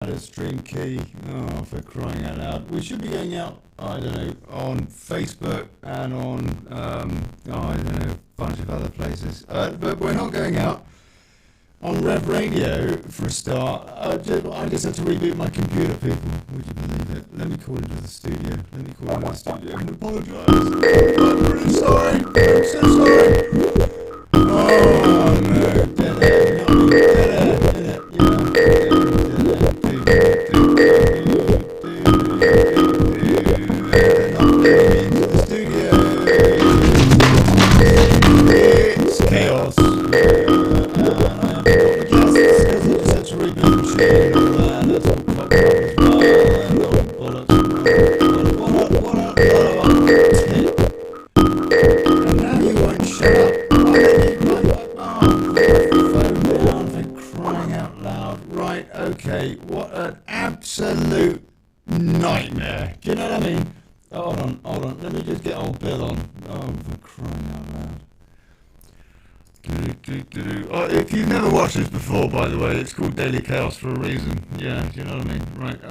a stream key. Oh, for crying out loud. We should be going out, I don't know, on Facebook and on, I don't know, a bunch of other places. But we're not going out on Rev Radio for a start. I just had to reboot my computer, people. Would you believe it? Let me call into the studio. And apologise. I'm really sorry. I'm so sorry. Oh, no. Dead it. It's chaos. Okay, what an absolute nightmare. Do you know what I mean? Hold on. Let me just get old Bill on. Oh, for crying out loud. Oh, if you've never watched this before, by the way, it's called Daily Chaos for a reason. Yeah, do you know what I mean? Right.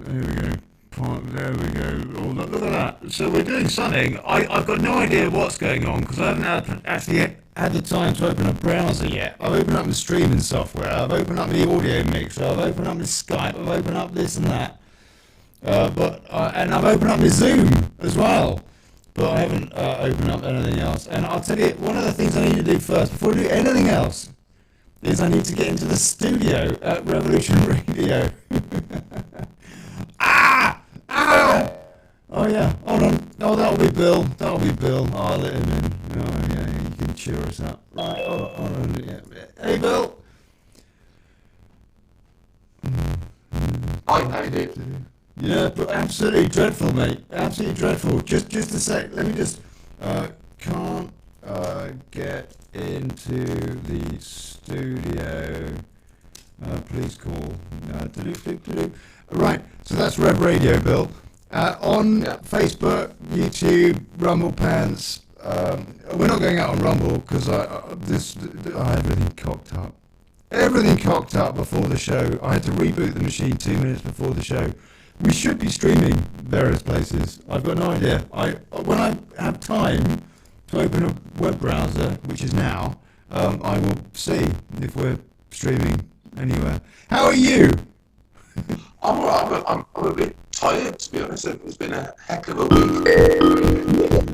Here we go. There we go. Oh, look at that. So we're doing something. I've got no idea what's going on because I haven't actually had the time to open a browser yet. I've opened up the streaming software. I've opened up the audio mixer. I've opened up the Skype. I've opened up this and that. And I've opened up the Zoom as well. But I haven't opened up anything else. And I'll tell you, one of the things I need to do first, before I do anything else, is I need to get into the studio at Revolution Radio. Oh yeah, hold on. Oh, that'll be Bill. Oh, I'll let him in. Oh yeah, he can cheer us up. Right, hold on. Yeah. Hey, Bill. Hi, how you doing? Yeah, but absolutely dreadful, mate. Absolutely dreadful. Just a sec. Let me just. Can't get into the studio. Please call. Right. So that's Rev Radio, Bill. On Facebook, YouTube, Rumble Pants. We're not going out on Rumble because I had everything cocked up. Everything cocked up before the show. I had to reboot the machine 2 minutes before the show. We should be streaming various places. I've got no idea. When I have time to open a web browser, which is now, I will see if we're streaming anywhere. How are you? I'm alright. I'm a bit tired, to be honest. It's been a heck of a week.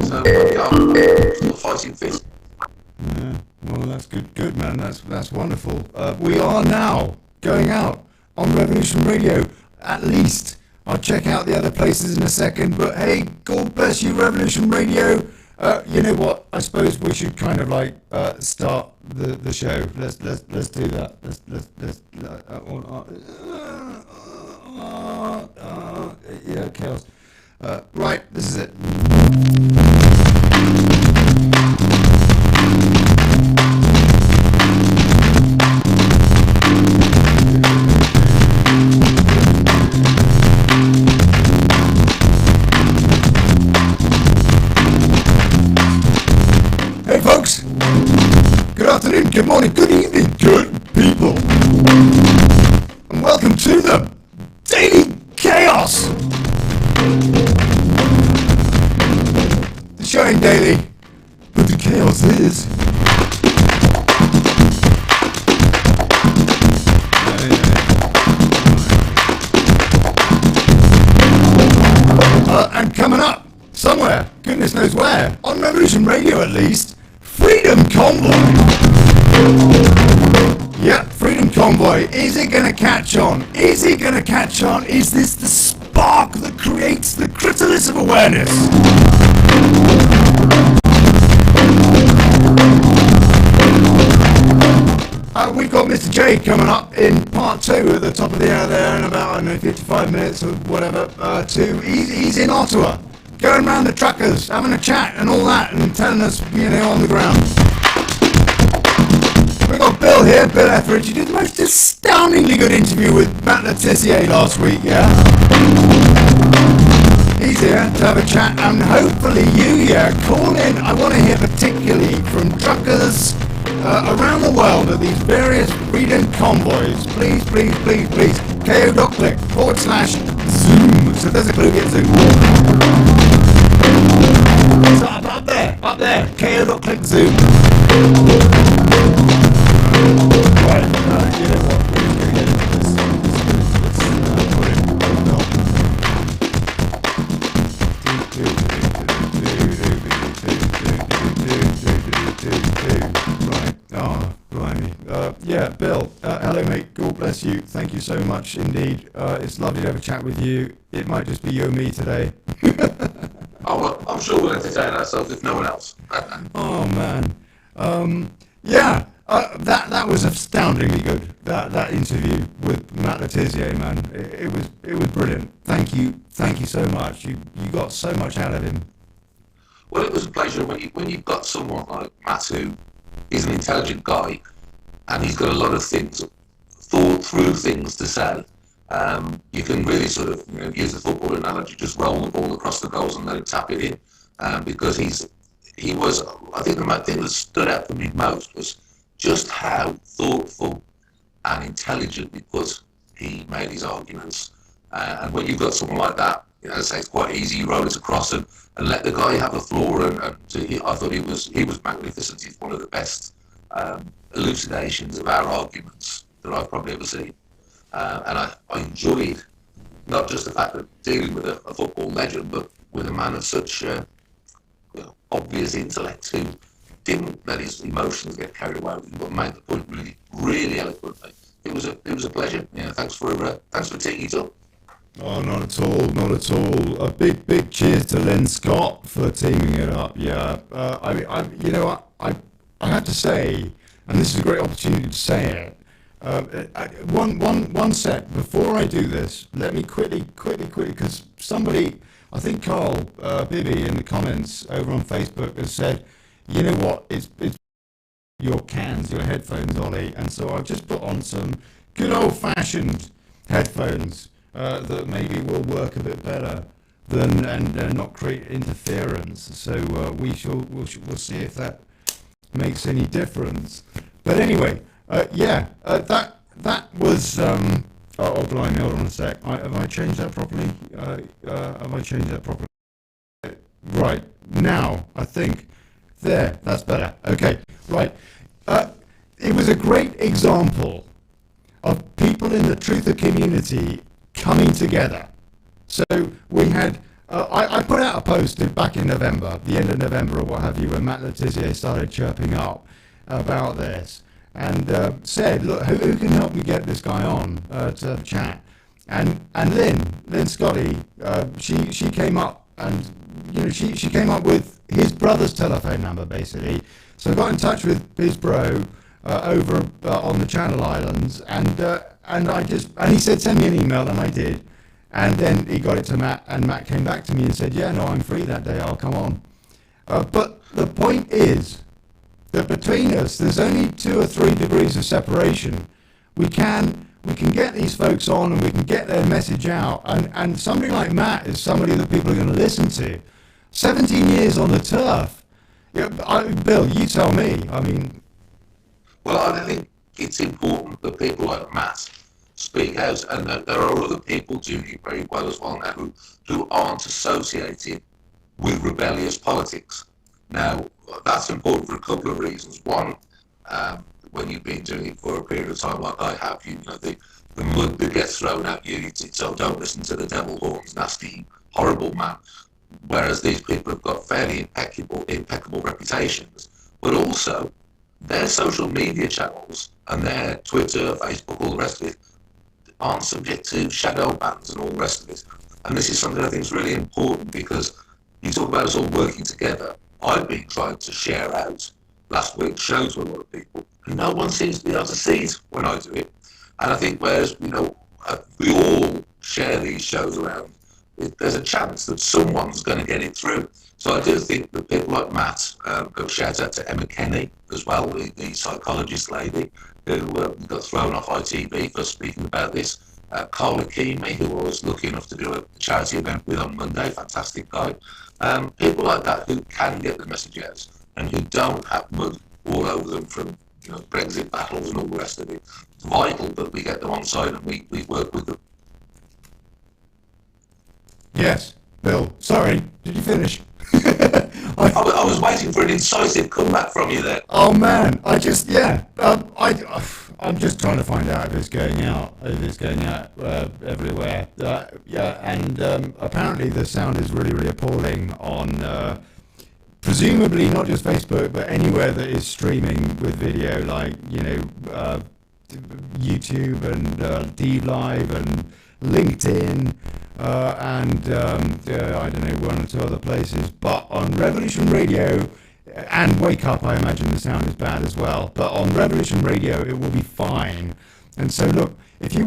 So yeah, I'm still fighting fit. Yeah, well, that's good, man. That's wonderful. We are now going out on Revolution Radio. At least I'll check out the other places in a second. But hey, God bless you, Revolution Radio. You know what? I suppose we should kind of like start the show. Let's do that. Yeah, chaos. Right, this is it. Hey folks, good afternoon, good morning, good evening, good people, and welcome to the Daily Chaos. The show ain't daily, but the chaos is. And coming up, somewhere, goodness knows where, on Revolution Radio at least, Freedom Convoy. Yep, Freedom Convoy. Is it going to catch on? Is this the spark that creates the chrysalis of awareness? We've got Mr. J coming up in part 2 at the top of the hour there in about, I don't know, 55 minutes or whatever. He's in Ottawa, going around the truckers, having a chat and all that, and telling us, on the ground. We've got Bill here, Bill Etheridge. He did the most astoundingly good interview with Matt Letizier last week, yeah? He's here to have a chat, and hopefully you, call in. I want to hear particularly from truckers around the world at these various Freedom Convoys. Please, please, please, please. chao.click /Zoom. So there's a clue, get Zoom. So up there, chao.click Zoom. Right, you know what, we're going to get into this. Let's put it. Right, blimey. Yeah, Bill, hello mate, God bless you, thank you so much indeed. It's lovely to have a chat with you. It might just be you and me today. Oh, well, I'm sure we'll entertain ourselves if no one else. Oh man, yeah, that was astoundingly good. That interview with Matt Letizia, man, it was brilliant. Thank you so much. You got so much out of him. Well, it was a pleasure when you've got someone like Matt who is an intelligent guy, and he's got a lot of things, thought through things to say. You can really sort of use the football analogy, just roll the ball across the goals and let him tap it in, because he was. I think the thing that stood out for me most was just how thoughtful and intelligently put he made his arguments. And when you've got someone like that, as I say, it's quite easy. You roll it across and let the guy have the floor. And I thought he was magnificent. He's one of the best elucidations of our arguments that I've probably ever seen. And I enjoyed not just the fact of dealing with a football legend, but with a man of such obvious intellect who didn't let his emotions get carried away with him, but made the point really, really eloquently. It was a pleasure. Thanks for taking it up. Oh, not at all. A big cheers to Lynn Scott for teaming it up. Yeah, I have to say, and this is a great opportunity to say it. One sec before I do this. Let me quickly, because somebody, I think Carl Bibby in the comments over on Facebook has said, you know what, it's your headphones, Ollie, and so I've just put on some good old-fashioned headphones that maybe will work a bit better than and not create interference. So we'll see if that makes any difference. But anyway, that was. Oh, blimey, hold on a sec. Have I changed that properly? Right now, I think. There, that's better. Okay, right. It was a great example of people in the truther community coming together. So we had, I put out a post back in November, the end of November or what have you, when Matt Letizia started chirping up about this, and said, look, who can help me get this guy on to have a chat? And Lynn Scotty, she came up, and she came up with his brother's telephone number, basically. So I got in touch with his bro over on the Channel Islands, and he said send me an email, and I did. And then he got it to Matt, and Matt came back to me and said, yeah, no, I'm free that day, I'll come on. But the point is that between us, there's only 2 or 3 degrees of separation. We can get these folks on, and we can get their message out. And somebody like Matt is somebody that people are going to listen to. 17 years on the turf. Bill, you tell me. I mean, well, I think it's important that people like Matt speak out, and that there are other people doing it very well as well now who aren't associated with rebellious politics. Now, that's important for a couple of reasons. One, when you've been doing it for a period of time like I have, the mud that gets thrown at you, so don't listen to the devil horns, nasty, horrible man. Whereas these people have got fairly impeccable reputations, but also their social media channels and their Twitter, Facebook, all the rest of it aren't subject to shadow bans and all the rest of it. And this is something I think is really important, because you talk about us all working together. I've been trying to share out last week's show to a lot of people, and no one seems to be able to see it when I do it. And I think whereas we all share these shows around, there's a chance that someone's going to get it through. So I do think that people like Matt, go shout out to Emma Kenny as well, the psychologist lady who got thrown off ITV for speaking about this. Carla Keamy, who I was lucky enough to do a charity event with on Monday, fantastic guy. People like that who can get the message out and who don't have mud all over them from Brexit battles and all the rest of it. It's vital that we get them on side and we work with them. Yes, Bill. Sorry, did you finish? I was waiting for an incisive comeback from you there. Oh man, I'm just trying to find out if it's going out. Everywhere. And apparently the sound is really, really appalling on. Presumably not just Facebook, but anywhere that is streaming with video, like YouTube and DLive and LinkedIn and I don't know, one or two other places. But on Revolution Radio and Wake Up, I imagine the sound is bad as well. But on Revolution Radio, it will be fine. And so look, if you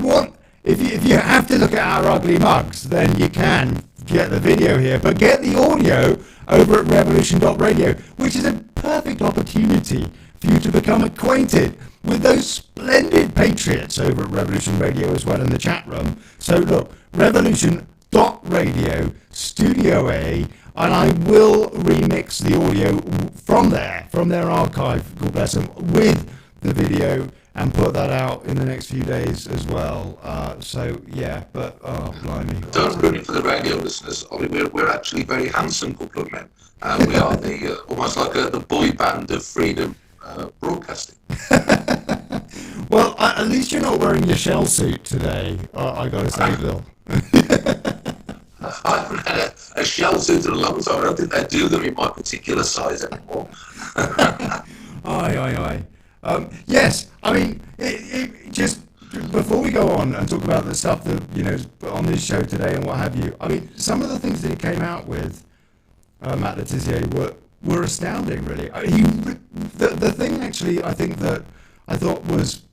have to look at our ugly mugs, then you can get the video here, but get the audio over at revolution.radio, which is a perfect opportunity for you to become acquainted with those splendid patriots over at Revolution Radio as well in the chat room. So look, revolution.radio, Studio A, and I will remix the audio from their archive, God bless them, with the video and put that out in the next few days as well. So yeah, but blimey. Don't ruin it for the radio listeners, Ollie. We're actually very handsome couple of men. We are the almost like the boy band of freedom broadcasting. Well, at least you're not wearing your shell suit today. I gotta say, Bill. I haven't had a shell suit in a long time. I don't think they do them in my particular size anymore. Aye. Yes, I mean, it just before we go on and talk about the stuff that on this show today and what have you. I mean, some of the things that he came out with, Matt Letizier, were astounding. Really, the thing actually, I think that I thought was,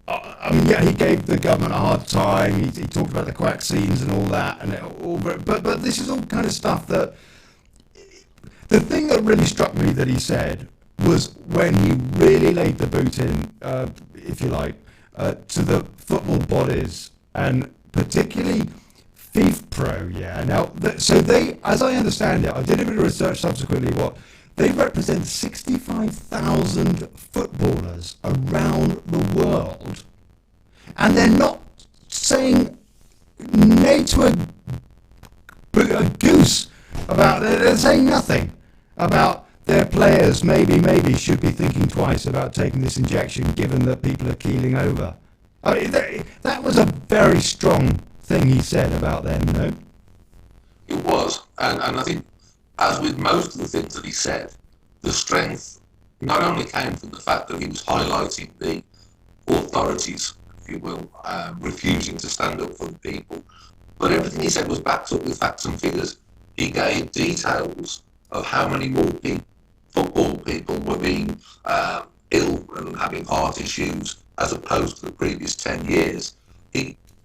he gave the government a hard time. He talked about the vaccines and all that, but this is all kind of stuff that. The thing that really struck me that he said was when he really laid the boot in, if you like, to the football bodies, and particularly FIFPro, yeah. Now, so they, as I understand it, I did a bit of research subsequently, they represent 65,000 footballers around the world, and they're not saying nay to a goose about it. They're saying nothing about their players maybe should be thinking twice about taking this injection, given that people are keeling over. I mean, that was a very strong thing he said about them, no? It was, and I think, as with most of the things that he said, the strength not only came from the fact that he was highlighting the authorities, if you will, refusing to stand up for the people, but everything he said was backed up with facts and figures. He gave details of how many more football people were being ill and having heart issues as opposed to the previous 10 years.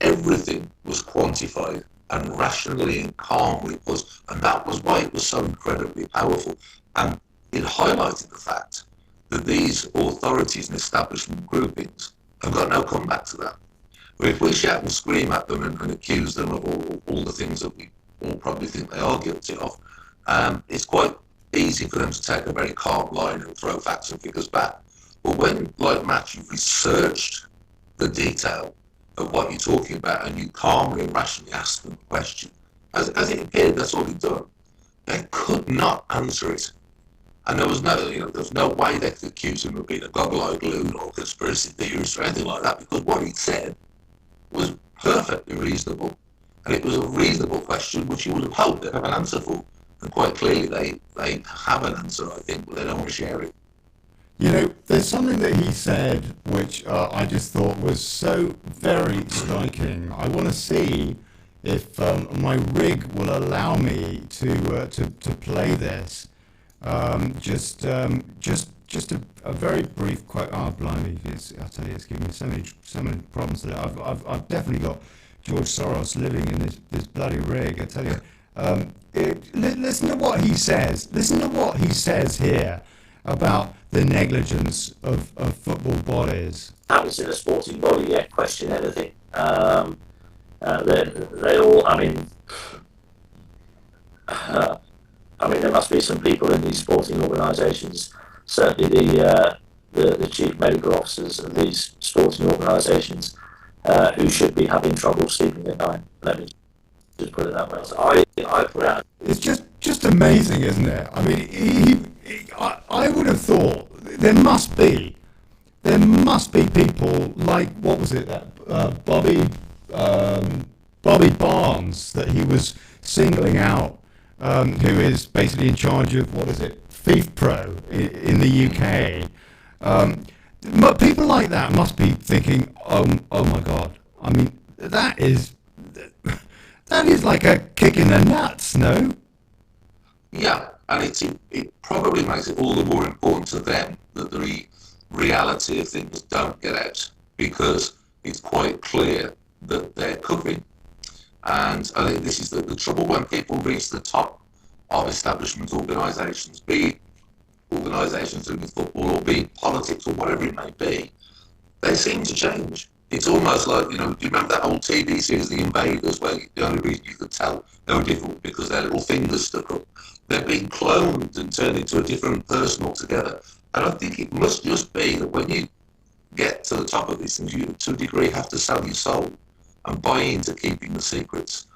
Everything was quantified and rationally and calmly was, and that was why it was so incredibly powerful. And it highlighted the fact that these authorities and establishment groupings have got no comeback to that. But if we shout and scream at them and accuse them of all the things that we all probably think they are guilty of, it's quite easy for them to take a very calm line and throw facts and figures back. But when, like Matt, you've researched the detail of what you're talking about and you calmly and rationally ask them a question, as it appeared, that's all he'd done, they could not answer it. And there was no way they could accuse him of being a goggle-eyed loon or conspiracy theorist or anything like that, because what he'd said was perfectly reasonable. And it was a reasonable question which you would have hoped they'd have an answer for. And quite clearly they have an answer, I think, but they don't want to share it. There's something that he said which I just thought was so very striking. I want to see if my rig will allow me to play this. Just a very brief quote. Oh, blimey! I tell you, it's giving me so many problems today. I've definitely got George Soros living in this bloody rig. I tell you. Listen to what he says. Listen to what he says here about the negligence of football bodies. Haven't seen a sporting body yet question anything. They all, there must be some people in these sporting organisations, certainly the chief medical officers of these sporting organisations, who should be having trouble sleeping at night. Let me just put it that way. So I put out. It's just amazing, isn't it? I mean, I would have thought there must be people like, what was it, that Bobby Barnes that he was singling out, who is basically in charge of, what is it, FIFA Pro in the UK. But people like that must be thinking, oh my God. I mean, that is like a kick in the nuts, no? Yeah, and it probably makes it all the more important to them that the reality of things don't get out, because it's quite clear that they're covering. And I think this is the trouble when people reach the top of establishment organisations, be it organisations doing with football or be it politics or whatever it may be, they seem to change. It's almost like, do you remember that old TV series, The Invaders, where the only reason you could tell they were different because their little fingers stuck up? They're being cloned and turned into a different person altogether. And I think it must just be that when you get to the top of these things, you to a degree have to sell your soul and buy into keeping the secrets.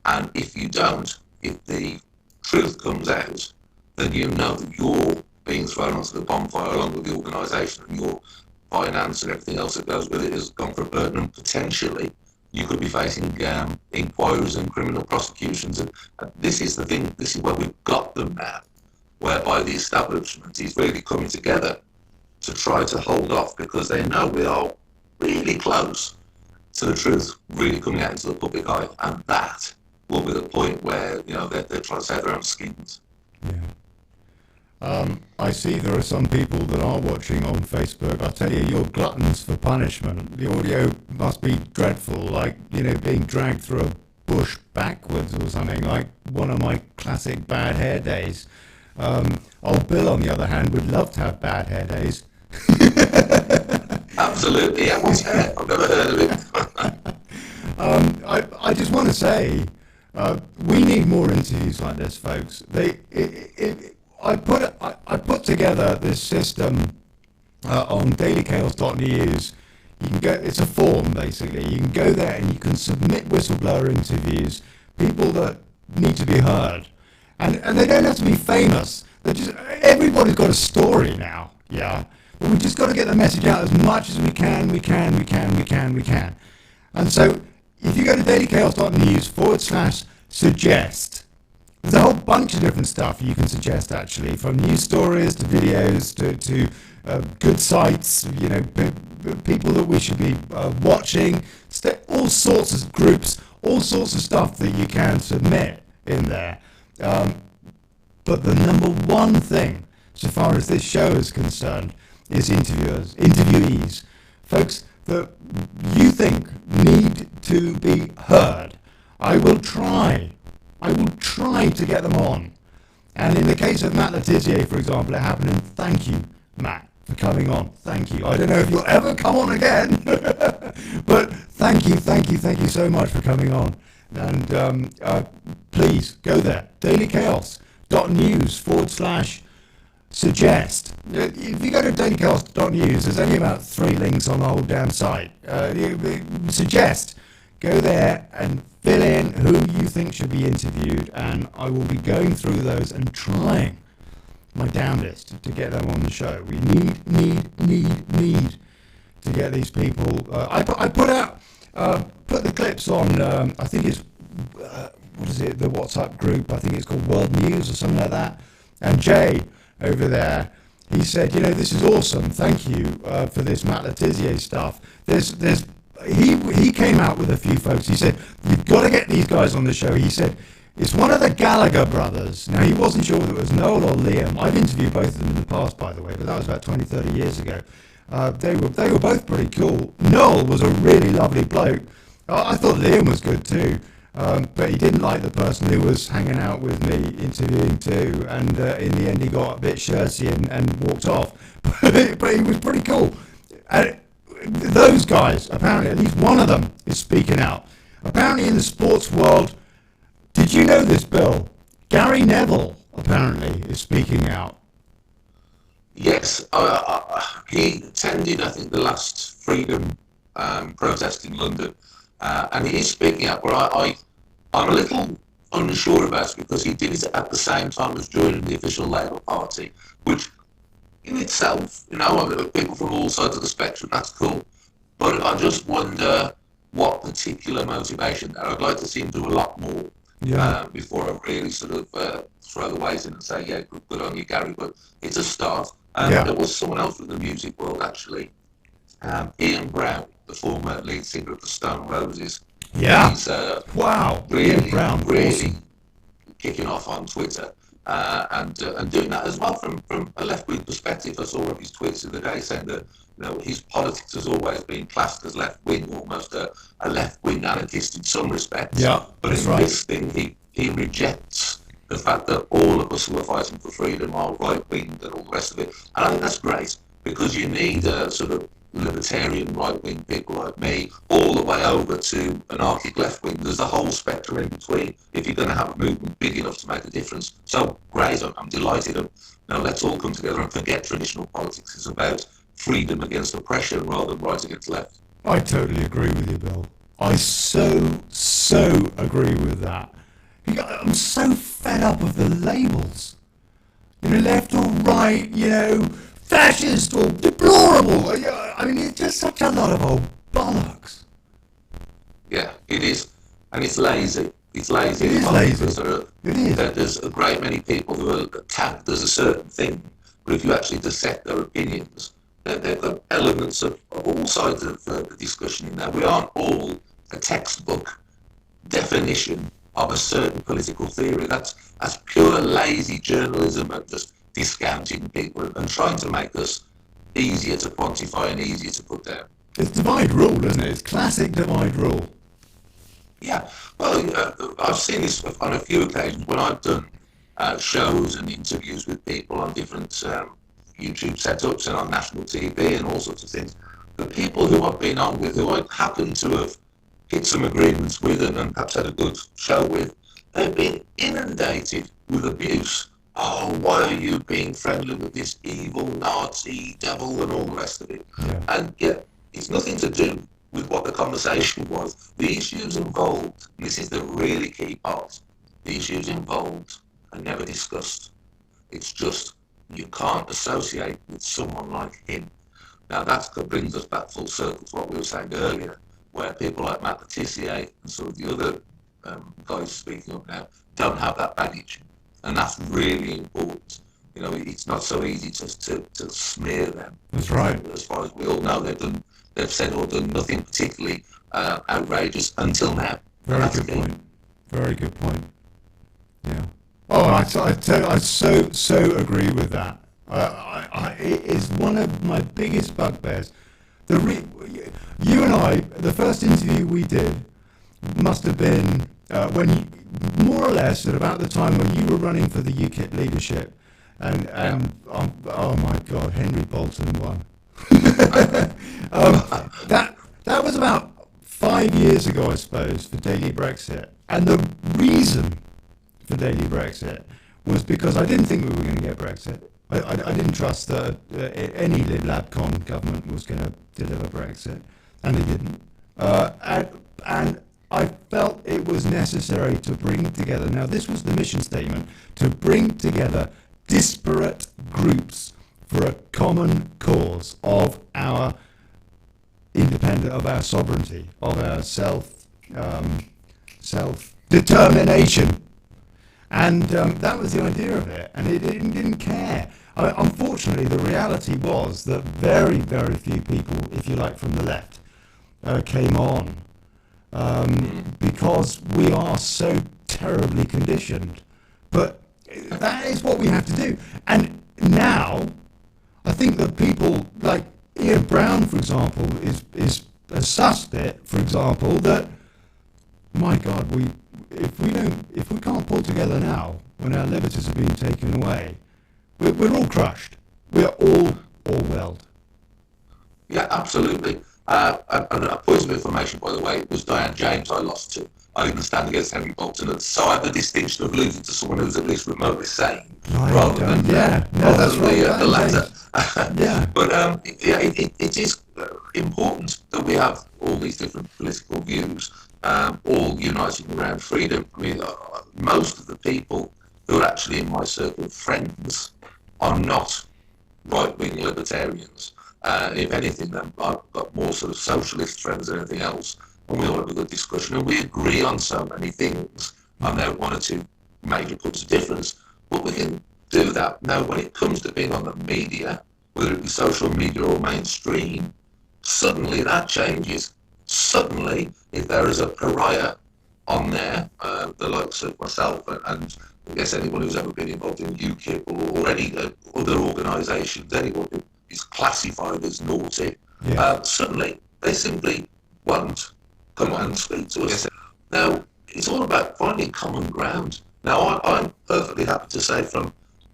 And if you don't, if the truth comes out, then you know that you're being thrown onto the bonfire along with the organisation, and your finance and everything else that goes with it has gone for a burden, and potentially you could be facing inquiries and criminal prosecutions. And this is the thing, this is where we've got them now, whereby the establishment is really coming together to try to hold off, because they know we are really close to the truth really coming out into the public eye, and that will be the point where they're trying to save their own skins. Yeah. I see there are some people that are watching on Facebook. I tell you, you're gluttons for punishment. The audio must be dreadful, like being dragged through a bush backwards or something, like one of my classic bad hair days. Old Bill, on the other hand, would love to have bad hair days. Absolutely, yeah. What's hair? I've never heard of it. I just want to say, we need more interviews like this, folks. I put together this system on dailychaos.news. You can go. It's a form basically. You can go there and you can submit whistleblower interviews, people that need to be heard, and they don't have to be famous. Everybody's got a story now. Yeah. But we just got to get the message out as much as we can. And so, if you go to dailychaos.news/suggest, there's a whole bunch of different stuff you can suggest, actually, from news stories to videos to good sites, people that we should be watching, all sorts of groups, all sorts of stuff that you can submit in there. But the number one thing, so far as this show is concerned, is interviewees, folks that you think need to be heard. I will try to get them on. And in the case of Matt Letizia, for example, it happened, and thank you, Matt, for coming on. Thank you. I don't know if you'll ever come on again, but thank you so much for coming on. And please go there, dailychaos.news/suggest. If you go to dailychaos.news, there's only about 3 links on the whole damn site. Suggest. Go there and fill in who you think should be interviewed, and I will be going through those and trying my damnedest to get them on the show. We need to get these people. I put the clips on. I think it's the WhatsApp group. I think it's called World News or something like that. And Jay over there, he said, this is awesome. Thank you for this Matt Letizia stuff. He came out with a few folks. He said, you've got to get these guys on the show. He said, it's one of the Gallagher brothers. Now, he wasn't sure whether it was Noel or Liam. I've interviewed both of them in the past, by the way, but that was about 20, 30 years ago. They were both pretty cool. Noel was a really lovely bloke. I thought Liam was good too, but he didn't like the person who was hanging out with me interviewing too, and in the end he got a bit shirty and walked off. But he was pretty cool. And those guys, apparently, at least one of them is speaking out. Apparently in the sports world, did you know this, Bill? Gary Neville apparently is speaking out. Yes, he attended, I think, the last Freedom protest in London, and he is speaking out. But I'm a little unsure about it because he did it at the same time as joining the official Labour Party, which in itself, people from all sides of the spectrum, that's cool. But I just wonder what particular motivation there. I'd like to see him do a lot more before I really sort of throw the weight in and say, yeah, good on you, Gary. But it's a start. There was someone else from the music world, actually, Ian Brown, the former lead singer of the Stone Roses. Yeah. He's Really, Ian Brown, really awesome. Kicking off on Twitter and doing that as well from a left-wing perspective. I saw one of his tweets the other day saying that his politics has always been classed as left-wing, almost a left-wing anarchist in some respects. Yeah, but in this thing, he rejects the fact that all of us who are fighting for freedom are right-wing and all the rest of it. And I think that's great, because you need a sort of libertarian right-wing people like me all the way over to anarchic left-wing. There's a whole spectrum in between if you're going to have a movement big enough to make a difference. So great, I'm delighted. Now let's all come together and forget traditional politics. It's about freedom against oppression rather than right against left. I totally agree with you, Bill. I so agree with that. I'm so fed up of the labels. Left or right, fascist or deplorable. I mean, it's just such a lot of old bollocks. Yeah, it is. And it's lazy. It's lazy. It is lazy. There's a great many people who are tagged as a certain thing, but if you actually dissect their opinions, they've got elements of all sides of the discussion in there. We aren't all a textbook definition of a certain political theory. That's pure lazy journalism and just discounting people and trying to make us easier to quantify and easier to put down. It's divide rule, isn't it? It's classic divide rule. Yeah, well, I've seen this on a few occasions when I've done shows and interviews with people on different YouTube setups and on national TV and all sorts of things. The people who I've been on with, who I happen to have hit some agreements with and perhaps had a good show with, they've been inundated with abuse. Oh, why are you being friendly with this evil Nazi devil and all the rest of it? Yeah. And yet, it's nothing to do with what the conversation was. The issues involved, this is the really key part, the issues involved are never discussed. It's just, you can't associate with someone like him. Now that brings us back full circle to what we were saying earlier, where people like Matt Letitia and some of the other guys speaking up now don't have that baggage. And that's really important. It's not so easy to smear them. That's right. As far as we all know, they've said or done nothing particularly outrageous until now. Very good point. Very good point. Yeah. Oh, I so agree with that. It is one of my biggest bugbears. You and I, the first interview we did must have been when you, more or less at about the time when you were running for the UKIP leadership, and oh my God, Henry Bolton won. That was about 5 years ago, I suppose, for Daily Brexit, and the reason for Daily Brexit was because I didn't think we were going to get Brexit. I didn't trust that any LibLabCon government was going to deliver Brexit, and they didn't. And I felt it was necessary to bring together, now this was the mission statement, to bring together disparate groups for a common cause of our independent, of our sovereignty, of our self-determination. And that was the idea of it, and it didn't care. Unfortunately, the reality was that very, very few people, if you like, from the left came on because we are so terribly conditioned. But that is what we have to do. And now, I think that people like Ian Brown, for example, is sussed it, for example, that, my God, if we can't pull together now, when our liberties are being taken away, we're all crushed. We're all welled. Yeah, absolutely. And a point of information, by the way, it was Diane James I lost to. I didn't stand against Henry Bolton, and so I have the distinction of losing to someone who's at least remotely sane, rather than the latter. Yeah. But it is important that we have all these different political views, all uniting around freedom. I mean, most of the people who are actually in my circle of friends are not right-wing libertarians. If anything, I've got more sort of socialist friends than anything else, and we all have a good discussion, and we agree on so many things. I know one or two major points of difference, but we can do that. Now, when it comes to being on the media, whether it be social media or mainstream, suddenly that changes. Suddenly, if there is a pariah on there, the likes of myself and I guess anyone who's ever been involved in UKIP or any other organisations, anyone who is classified as naughty, suddenly they simply won't come on and speak to us. Now, it's all about finding common ground. Now, I'm perfectly happy to say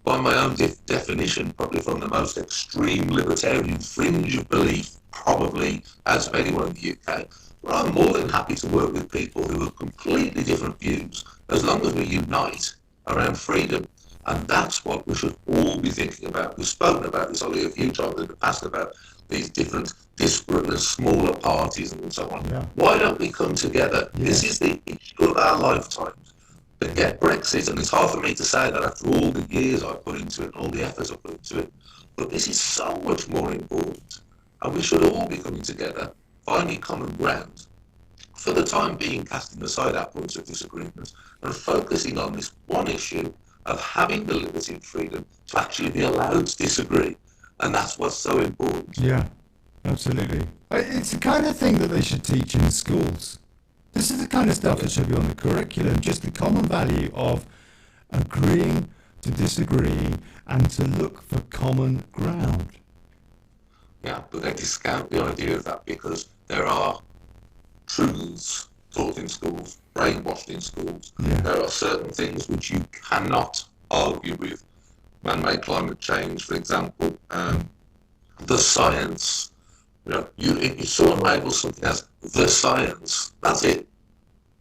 by my own definition, probably from the most extreme libertarian fringe of belief, probably as of anyone in the UK, but I'm more than happy to work with people who have completely different views, as long as we unite around freedom. And that's what we should all be thinking about. We've spoken about this, Olly, a few times in the past about these different disparate and smaller parties and so on. Yeah. Why don't we come together? Yeah. This is the issue of our lifetimes. Forget Brexit, and it's hard for me to say that after all the years I've put into it, all the efforts I've put into it, but this is so much more important, and we should all be coming together, finding common ground, for the time being casting aside our points of disagreement and focusing on this one issue of having the liberty and freedom to actually be allowed to disagree. And that's what's so important. Yeah, absolutely. It's the kind of thing that they should teach in schools. This is the kind of stuff that should be on the curriculum, just the common value of agreeing to disagree and to look for common ground. Yeah, but they discount the idea of that because there are truths taught in schools, brainwashed in schools. Yeah. There are certain things which you cannot argue with. Man-made climate change, for example, the science. You know, if someone labels something as the science, that's it.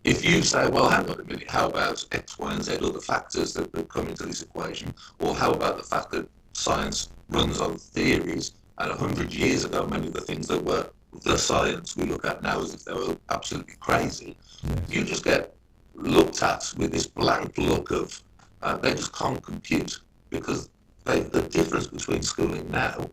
If you say, well, hang on a minute, how about X, Y, and Z other factors that come into this equation? Or how about the fact that science runs on theories, and 100 years ago, many of the things that were the science we look at now as if they were absolutely crazy. Yes. You just get looked at with this blank look of, they just can't compute, because the difference between schooling now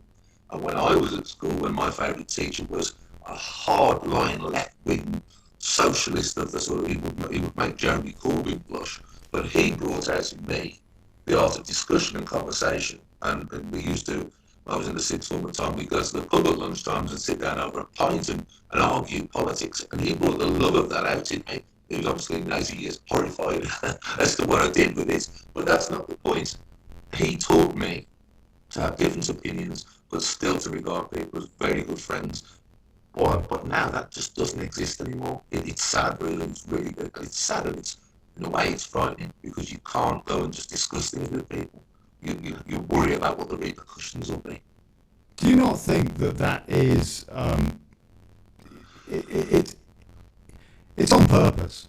and when I was at school, when my favourite teacher was a hardline left-wing socialist of the sort of, he would make Jeremy Corbyn blush, but he brought out in me the art of discussion and conversation, and we used to, I was in the sixth form at the time, we'd go to the pub at lunchtimes and sit down over a pint and argue politics, and he brought the love of that out in me. He was obviously in later years horrified as to what I did with it, but that's not the point. He taught me to have different opinions, but still to regard people as very good friends. But now that just doesn't exist anymore. It's sad, really. It's really good. It's sad, and it's, in a way, it's frightening, because you can't go and just discuss things with people. You worry about what the repercussions will be. Do you not think that is it's on purpose?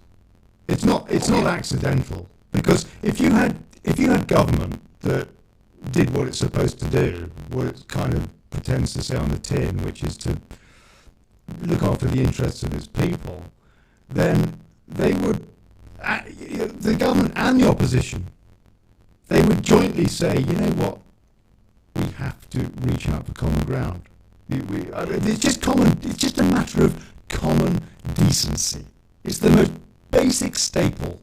It's not accidental, because if you had government that did what it's supposed to do, what it kind of pretends to say on the tin, which is to look after the interests of its people, then they would, the government and the opposition, they would jointly say, you know what, we have to reach out for common ground. It's just a matter of common decency. It's the most basic staple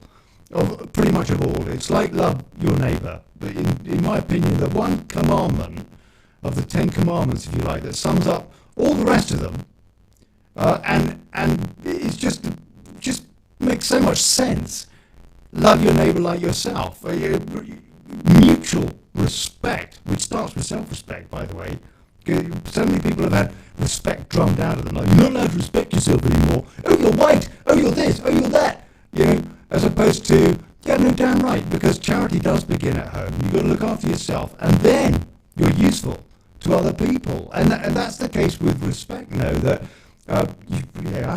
of pretty much of all. It's like love your neighbour. But in my opinion, the one commandment of the 10 Commandments, if you like, that sums up all the rest of them, and it's just makes so much sense. Love your neighbour like yourself. Mutual respect, which starts with self-respect, by the way. So many people have had respect drummed out of them. Like, you're not allowed to respect yourself anymore. Oh, you're white. Oh, you're this. Oh, you're that. You know, as opposed to, yeah, no, damn right, because charity does begin at home. You've got to look after yourself, and then you're useful to other people. And that's the case with respect, you know, that I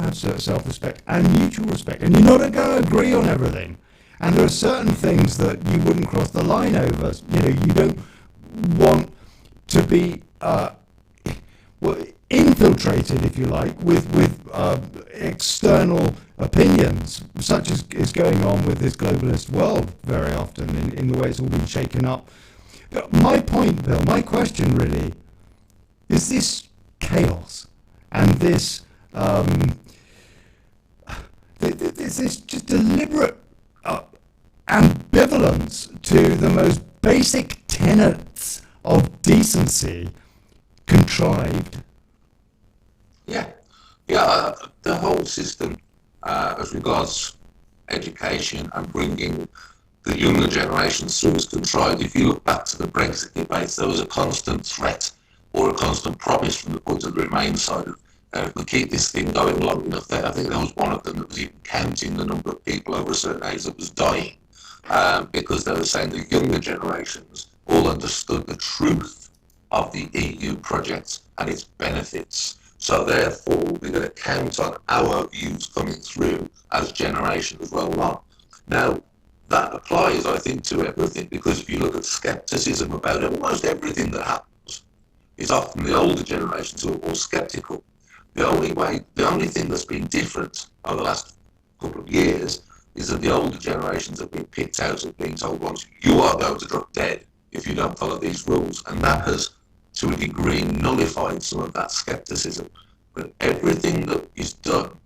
have self-respect and mutual respect, and you're not going to agree on everything. And there are certain things that you wouldn't cross the line over. You don't want to be infiltrated, if you like, with external opinions, such as is going on with this globalist world very often in the way it's all been shaken up. My point, Bill, my question really is this chaos and this just deliberate ambivalence to the most basic tenets of decency contrived. Yeah, the whole system as regards education and bringing the younger generations through is contrived. If you look back to the Brexit debates, there was a constant threat or a constant promise from the point of the Remain side of if we keep this thing going long enough. I think there was one of them that was even counting the number of people over a certain age that was dying because they were saying the younger generations all understood the truth of the EU project and its benefits. So therefore, we're going to count on our views coming through as generations roll on. Now, that applies, I think, to everything, because if you look at skepticism about almost everything that happens, it's often the older generations who are more skeptical. The only thing that's been different over the last couple of years is that the older generations have been picked out of being told once, you are going to drop dead if you don't follow these rules. And that has, to a degree, nullified some of that skepticism. But everything that is done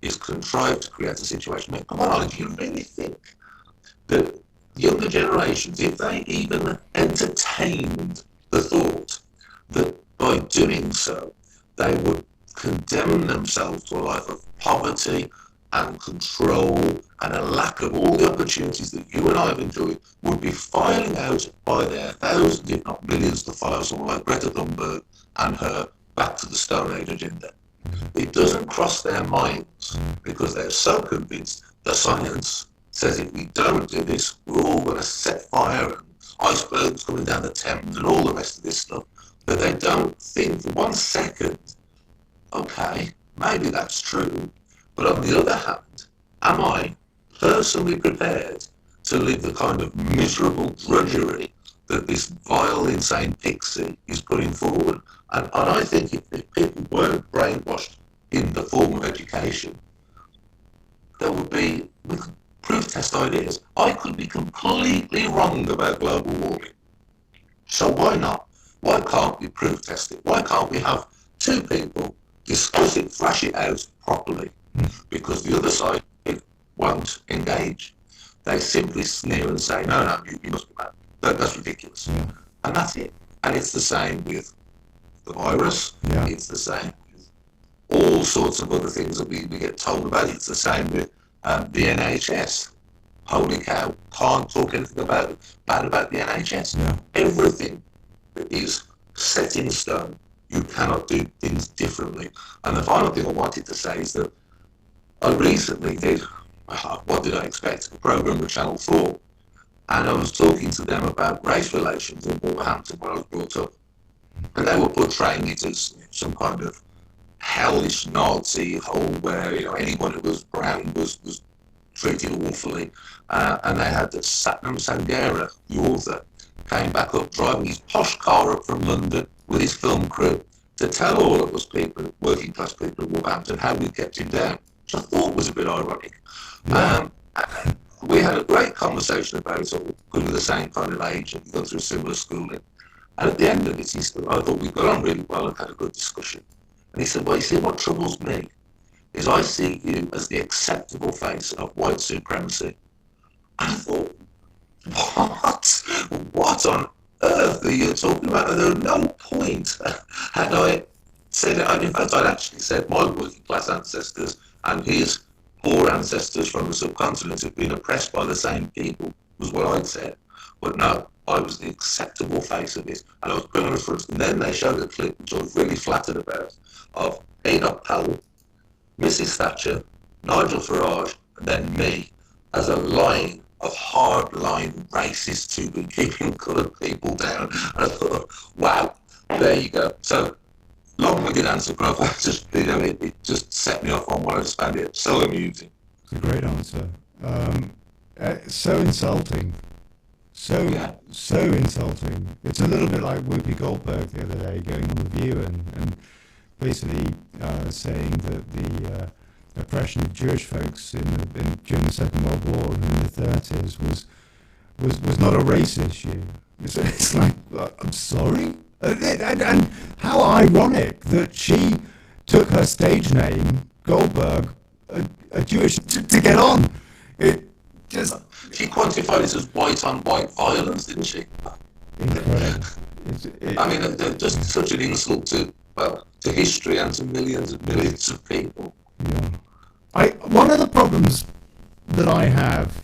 is contrived to create a situation. I mean, come on, do you really think that younger generations, if they even entertained the thought that by doing so, they would condemn themselves to a life of poverty and control and a lack of all the opportunities that you and I have enjoyed, would be filing out by their thousands, if not millions, to follow someone like Greta Thunberg and her back to the Stone Age agenda? It doesn't cross their minds because they're so convinced the science says if we don't do this, we're all going to set fire and icebergs coming down the Thames and all the rest of this stuff, that they don't think for 1 second, okay, maybe that's true, but on the other hand, am I personally prepared to live the kind of miserable drudgery that this vile, insane pixie is putting forward? And I think if people weren't brainwashed in the form of education, there would be, we could proof test ideas. I could be completely wrong about global warming. So why not? Why can't we proof test it? Why can't we have two people discuss it, thrash it out properly? Because the other side won't engage. They simply sneer and say, no, you must be mad. That's ridiculous. Yeah. And that's it. And it's the same with the virus. Yeah. It's the same with all sorts of other things that we get told about. It's the same with the NHS. Holy cow, can't talk anything bad about the NHS. Yeah. Everything is set in stone. You cannot do things differently. And the final thing I wanted to say is that I recently did, what did I expect, a programme with Channel 4. And I was talking to them about race relations in Wolverhampton where I was brought up. And they were portraying it as some kind of hellish Nazi hole where anyone who was brown was treated awfully. And they had Satnam Sanghera, the author, came back up driving his posh car up from London with his film crew to tell all of us people, working class people in Wolverhampton, how we kept him down, which I thought was a bit ironic. Yeah. We had a great conversation about it, because we're the same kind of age and we go through similar schooling. And at the end of it, I thought we got on really well and had a good discussion. And he said, well, you see, what troubles me is I see you as the acceptable face of white supremacy. And I thought, what on earth are you talking about? And there was no point had I said it. In fact, I'd actually said my working class ancestors and his poor ancestors from the subcontinent have been oppressed by the same people, was what I'd said. But no, I was the acceptable face of it, and I was put on the front. And then they showed a clip, which I was really flattered about, of Enoch Powell, Mrs. Thatcher, Nigel Farage, and then me, as a line of hard-line racists who've been keeping coloured people down. And I thought, wow, there you go. So long-winded answer, Prof. It just set me off on what I just found it so amusing. It's a great answer. So insulting. So insulting. It's a little bit like Whoopi Goldberg the other day going on The View and basically saying that the oppression of Jewish folks during the Second World War and in the 30s was not a race issue. It's like, I'm sorry? And how ironic that she took her stage name, Goldberg, a Jewish, to get on. It just... She quantified it as white-on-white violence, didn't she? Incredible. I mean, they're just such an insult to history and to millions and millions of people. Yeah. One of the problems that I have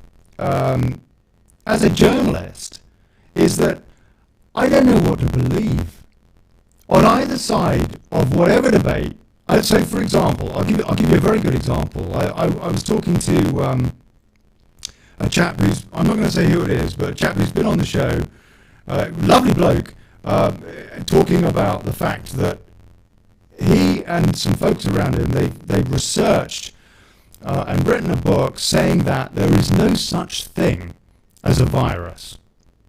as a journalist is that I don't know what to believe on either side of whatever debate. So, for example, I'll give you a very good example. I was talking to a chap who's, I'm not going to say who it is, but a chap who's been on the show, lovely bloke, talking about the fact that he and some folks around him, they've researched and written a book saying that there is no such thing as a virus.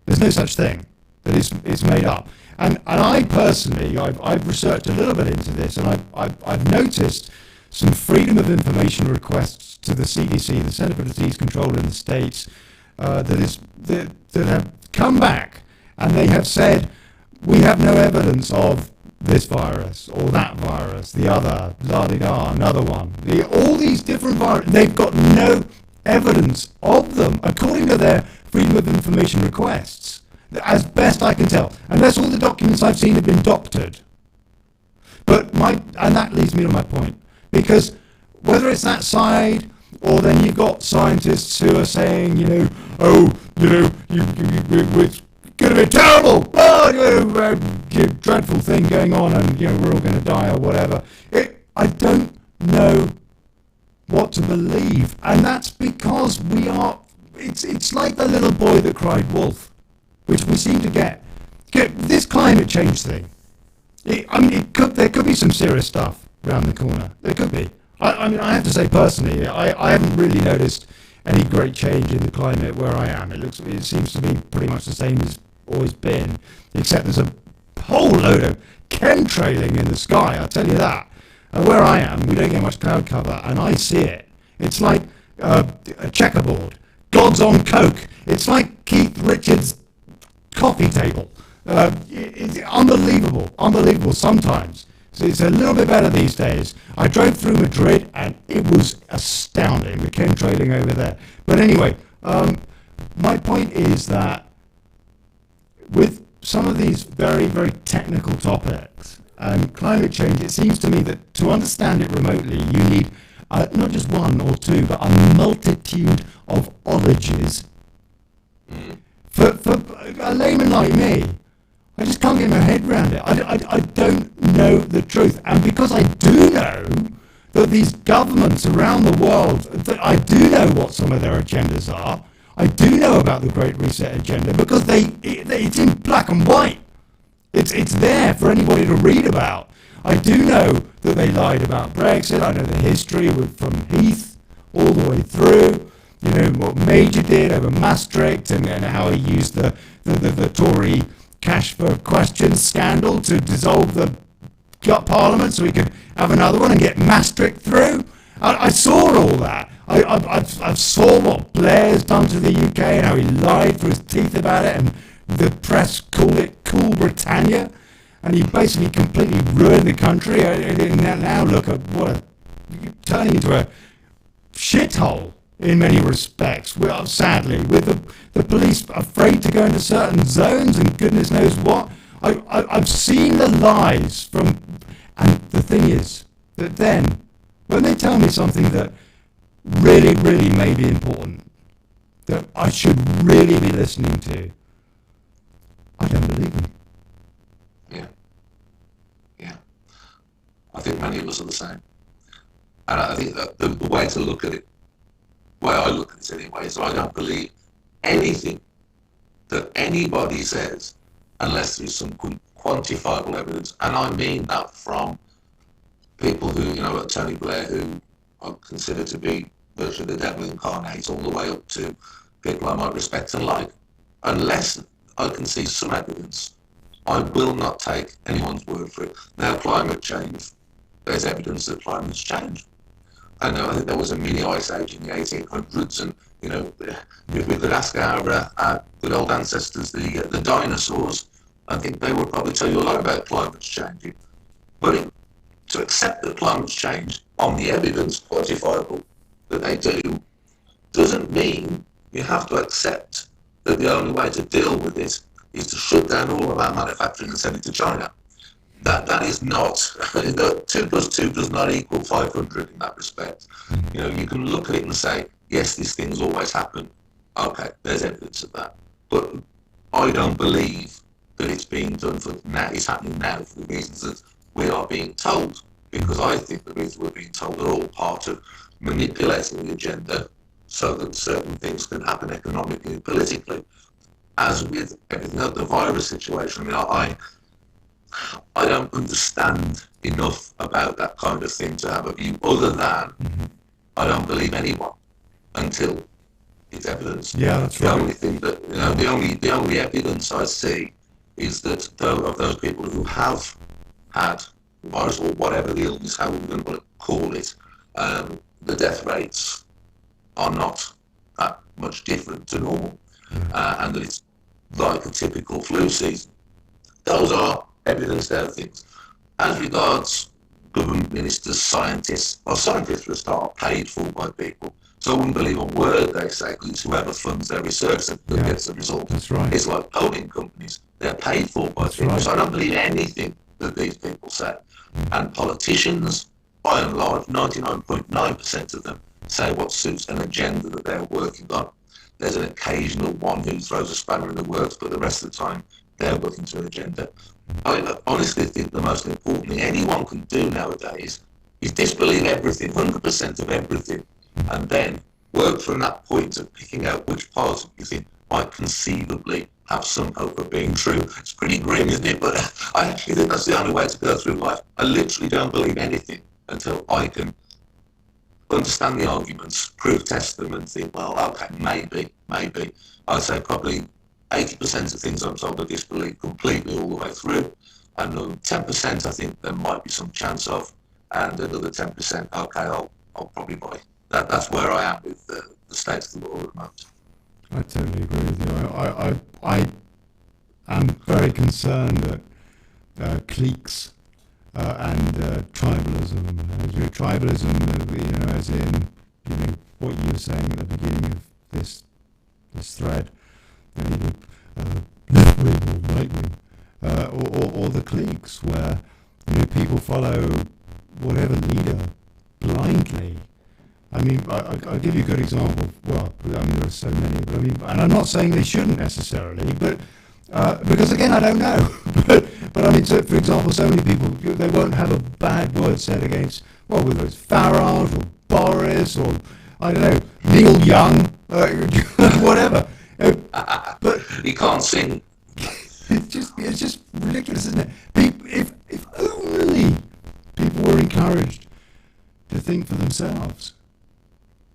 There's no such thing. That it's made up. And I personally, I've researched a little bit into this, and I've noticed some freedom of information requests to the CDC, the Center for Disease Control in the States, that have come back, and they have said, we have no evidence of this virus, or that virus, the other, la-di-da, another one. All these different viruses, they've got no evidence of them, according to their freedom of information requests, as best I can tell, unless all the documents I've seen have been doctored. And that leads me to my point, because whether it's that side, or then you've got scientists who are saying, it's going to be terrible, dreadful thing going on, and we're all going to die or whatever. I don't know what to believe, and that's because it's like the little boy that cried wolf, which we seem to get this climate change thing. There could be some serious stuff around the corner. There could be. I have to say personally, I haven't really noticed any great change in the climate where I am. It seems to be pretty much the same as always been, except there's a whole load of chemtrailing in the sky, I'll tell you that. Where I am, we don't get much cloud cover, and I see it. It's like a checkerboard. God's on coke. It's like Keith Richards' coffee table. It's unbelievable sometimes. So it's a little bit better these days. I drove through Madrid and it was astounding, the chemtrailing over there. But anyway, my point is that with some of these very, very technical topics, climate change, it seems to me that to understand it remotely, you need not just one or two, but a multitude of ologies. For a layman like me, I just can't get my head around it. I don't know the truth. And because I do know that these governments around the world, that I do know what some of their agendas are, I do know about the Great Reset agenda because it's in black and white. It's there for anybody to read about. I do know that they lied about Brexit. I know the history from Heath all the way through. What Major did over Maastricht and how he used the Tory cash for questions scandal to dissolve the parliament so we could have another one and get Maastricht through. I saw all that. I saw what Blair's done to the UK and how he lied through his teeth about it, and the press called it Cool Britannia, and he basically completely ruined the country. And now look at turning into a shithole in many respects. Well, sadly, with the police afraid to go into certain zones and goodness knows what. I've seen the lies from, and the thing is that then when they tell me something that really, really may be important, that I should really be listening to, I don't believe them. Yeah. I think many of us are the same. And I think that the way to look at it, the way I look at it anyway, is I don't believe anything that anybody says unless there's some quantifiable evidence, and I mean that from people who, like Tony Blair, who I consider to be virtually the devil incarnate, all the way up to people I might respect and like. Unless I can see some evidence, I will not take anyone's word for it. Now, climate change, there's evidence that climate's changed. I know, I think there was a mini ice age in the 1800s, and if we could ask our good old ancestors, the dinosaurs, I think they would probably tell you a lot about climate's changing. But to accept that climate's changed on the evidence, quantifiable, that they do, doesn't mean you have to accept that the only way to deal with it is to shut down all of our manufacturing and send it to China. That is not, 2 plus 2 does not equal 500 in that respect. You can look at it and say, yes, these things always happen. Okay, there's evidence of that. But I don't believe that it's being done for now, it's happening now for the reasons that we are being told. Because I think the reasons we're being told are all part of manipulating the agenda so that certain things can happen economically and politically. As with everything else, the virus situation, I don't understand enough about that kind of thing to have a view other than I don't believe anyone until it's evidence. Yeah, that's right. The only thing that the only evidence I see is that of those people who have had the virus or whatever the illness, how we're going to call it, the death rates are not that much different to normal, and that it's like a typical flu season. Those are evidence-there things. As regards government ministers, scientists for a start, paid for by people. So I wouldn't believe a word they say, because it's whoever funds their research that gets the result. That's right. It's like polling companies. They're paid for by people. Right. So I don't believe anything that these people say. And politicians, by and large, 99.9% of them say what suits an agenda that they're working on. There's an occasional one who throws a spanner in the works, but the rest of the time, they're working to an agenda. I honestly think the most important thing anyone can do nowadays is disbelieve everything, 100% of everything, and then work from that point of picking out which parts you think might conceivably have some hope of being true. It's pretty grim, isn't it? But I actually think that's the only way to go through life. I literally don't believe anything until I can understand the arguments, proof test them, and think, well, okay, maybe. I'd say probably 80% of things I'm told I disbelieve completely all the way through, and 10% I think there might be some chance of, and another 10%, okay, I'll probably buy. That's where I am with the state of the law at the moment. I totally agree with you. I am very concerned that cliques and tribalism, as in what you were saying at the beginning of this thread, left wing or right wing, or the cliques where people follow whatever leader blindly. I mean, I'll give you a good example. Well, I mean, there are so many, but and I'm not saying they shouldn't necessarily, but because again, I don't know. but I mean, so, for example, so many people, they won't have a bad word said against, well, whether it's Farage or Boris or, I don't know, Neil Young, whatever. But he can't sing. It's just ridiculous, isn't it? If only people were encouraged to think for themselves.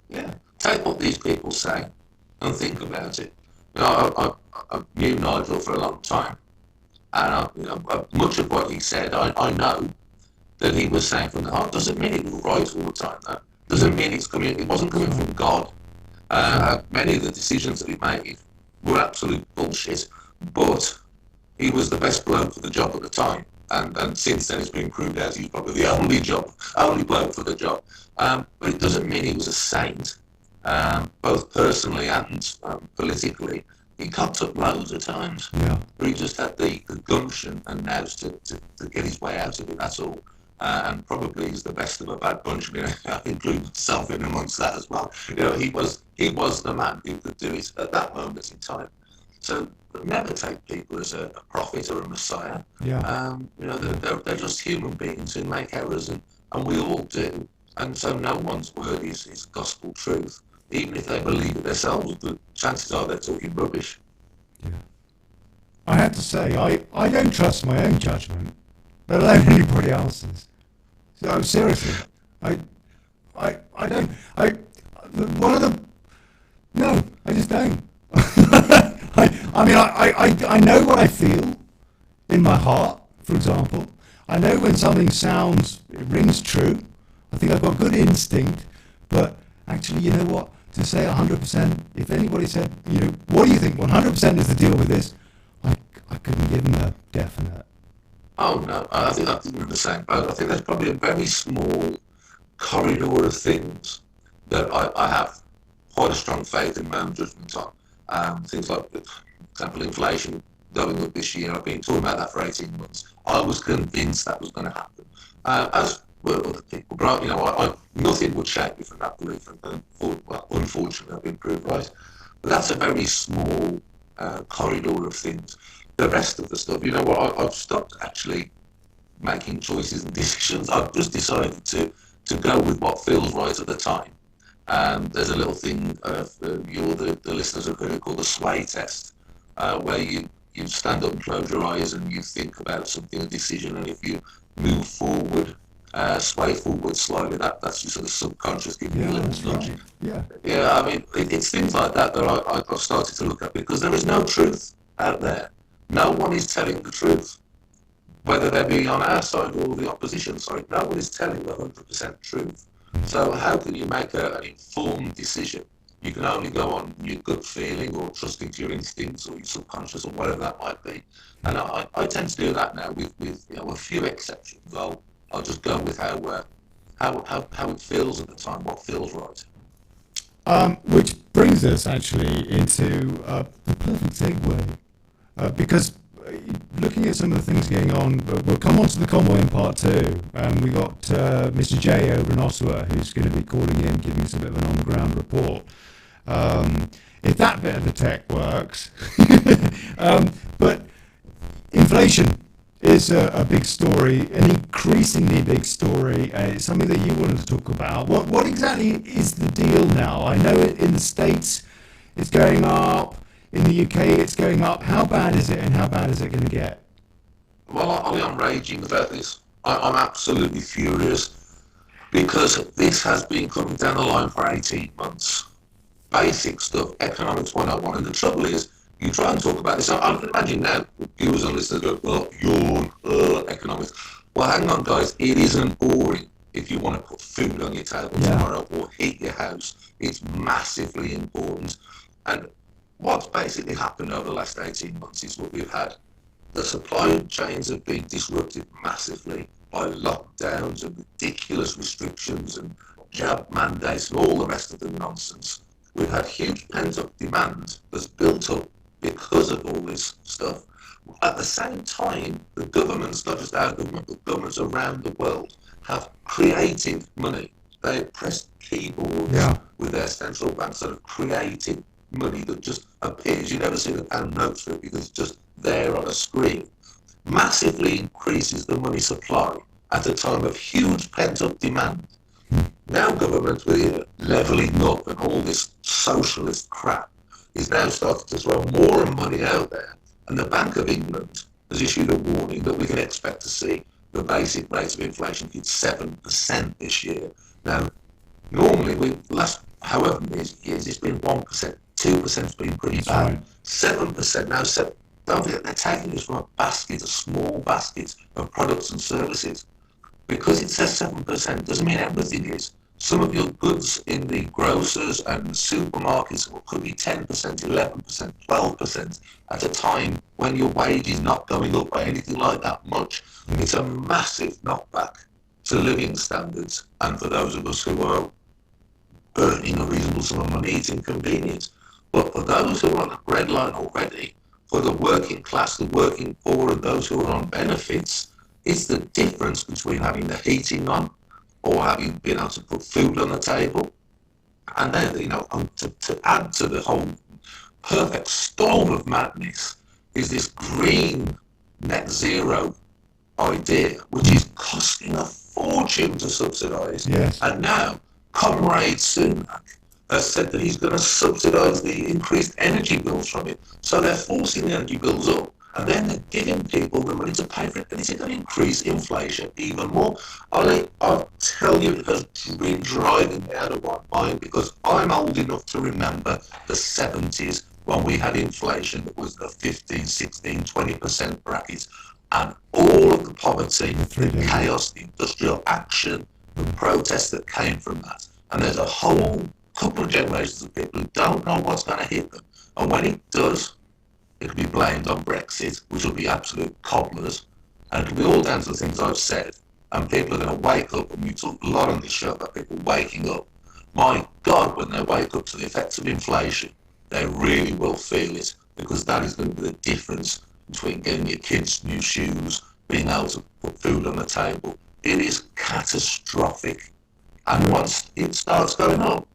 Yeah, take what these people say and think about it. I knew Nigel for a long time, and much of what he said, I know that he was saying from the heart. Doesn't mean he was right all the time, though. Doesn't mean it wasn't coming from God. Many of the decisions that he made were absolute bullshit, but he was the best bloke for the job at the time. And since then it's been proved out he's probably the only bloke for the job. But it doesn't mean he was a saint, both personally and politically. He copped up loads of times. Yeah. But he just had the gumption and nous to get his way out of it, that's all. And probably he's the best of a bad bunch. I include myself in amongst that as well. He was the man who could do it at that moment in time. So never take people as a prophet or a messiah. Yeah. They're just human beings who make errors, and we all do. And so no one's word is gospel truth. Even if they believe it themselves, the chances are they're talking rubbish. Yeah. I have to say, I don't trust my own judgment, let alone anybody else's. So seriously, I don't. One of the no, I just don't. I know what I feel in my heart, for example. I know when something it rings true. I think I've got good instinct, but actually, you know what? To say 100%, if anybody said, what do you think? 100% is the deal with this. I couldn't give them a definite. Oh no, I think we're in the same boat. I think there's probably a very small corridor of things that I have quite a strong faith in my own judgment on. Things like, for example, inflation going up this year. I've been talking about that for 18 months. I was convinced that was going to happen, as were other people. But nothing would shake me from that belief. And unfortunately, I've been proved right. But that's a very small corridor of things. The rest of the stuff, I've stopped actually making choices and decisions. I've just decided to go with what feels right at the time. There's a little thing, the listeners have heard it called the sway test, where you stand up and close your eyes and you think about something, a decision, and if you move forward, sway forward slightly, that's your sort of subconscious giving you a little nudge. Yeah. Yeah, I mean, it's things like that I've started to look at, because there is no truth out there. No one is telling the truth, whether they be on our side or the opposition side. No one is telling the 100% truth. So how can you make an informed decision? You can only go on your gut feeling or trusting to your instincts or your subconscious or whatever that might be. And I tend to do that now with a few exceptions. I'll just go with how it feels at the time, what feels right. Which brings us actually into the perfect segue. Because looking at some of the things going on, we'll come on to the convoy in part 2. We got Mr. J over in Ottawa, who's going to be calling in, giving us a bit of an on-the-ground report. If that bit of the tech works. But inflation is a big story, an increasingly big story. It's something that you wanted to talk about. What exactly is the deal now? I know in the States it's going up. In the UK, it's going up. How bad is it, and how bad is it going to get? Well, I'm raging about this. I'm absolutely furious, because this has been coming down the line for 18 months. Basic stuff, economics 101. And the trouble is, you try and talk about this. I can imagine now, viewers and listeners go, economics. Well, hang on, guys. It isn't boring if you want to put food on your table tomorrow or heat your house. It's massively important. And what's basically happened over the last 18 months is what we've had. The supply chains have been disrupted massively by lockdowns and ridiculous restrictions and jab mandates and all the rest of the nonsense. We've had huge pent-up demand that's built up because of all this stuff. At the same time, the governments, not just our government, but governments around the world, have created money. They have pressed keyboards with their central banks that have created money that just appears. You never see the pound notes for it because it's just there on a screen. Massively increases the money supply at a time of huge pent-up demand. Now government, with levelling up and all this socialist crap, is now starting to throw more money out there. And the Bank of England has issued a warning that we can expect to see the basic rate of inflation hit 7% this year. Now, normally, last however many years, it's been 1%. 2% has been pretty bad. Right. 7% now. Don't forget, they're taking this from a small basket of products and services. Because it says 7% doesn't mean everything is. Some of your goods in the grocers and the supermarkets could be 10%, 11%, 12% at a time when your wage is not going up by anything like that much. It's a massive knockback to living standards, and for those of us who are earning a reasonable sum of money, it's inconvenient. But for those who are on the breadline already, for the working class, the working poor, and those who are on benefits, it's the difference between having the heating on or having been able to put food on the table. And then, to add to the whole perfect storm of madness is this green net zero idea, which is costing a fortune to subsidise. Yes. And now, Comrade Sunak has said that he's going to subsidise the increased energy bills from it. So they're forcing the energy bills up. and then they're giving people the money to pay for it, and is it going to increase inflation even more? I'll tell you, it has been driving me out of my mind, because I'm old enough to remember the 70s when we had inflation that was the 15, 16, 20% brackets, and all of the poverty, the chaos, the industrial action, the protests that came from that. And there's a whole couple of generations of people who don't know what's going to hit them. And when it does, it'll be blamed on Brexit, which will be absolute cobblers. And it'll be all down to the things I've said. And people are going to wake up, and we talk a lot on this show about people waking up. My God, when they wake up to the effects of inflation, they really will feel it, because that is going to be the difference between getting your kids new shoes, being able to put food on the table. It is catastrophic. And once it starts going up,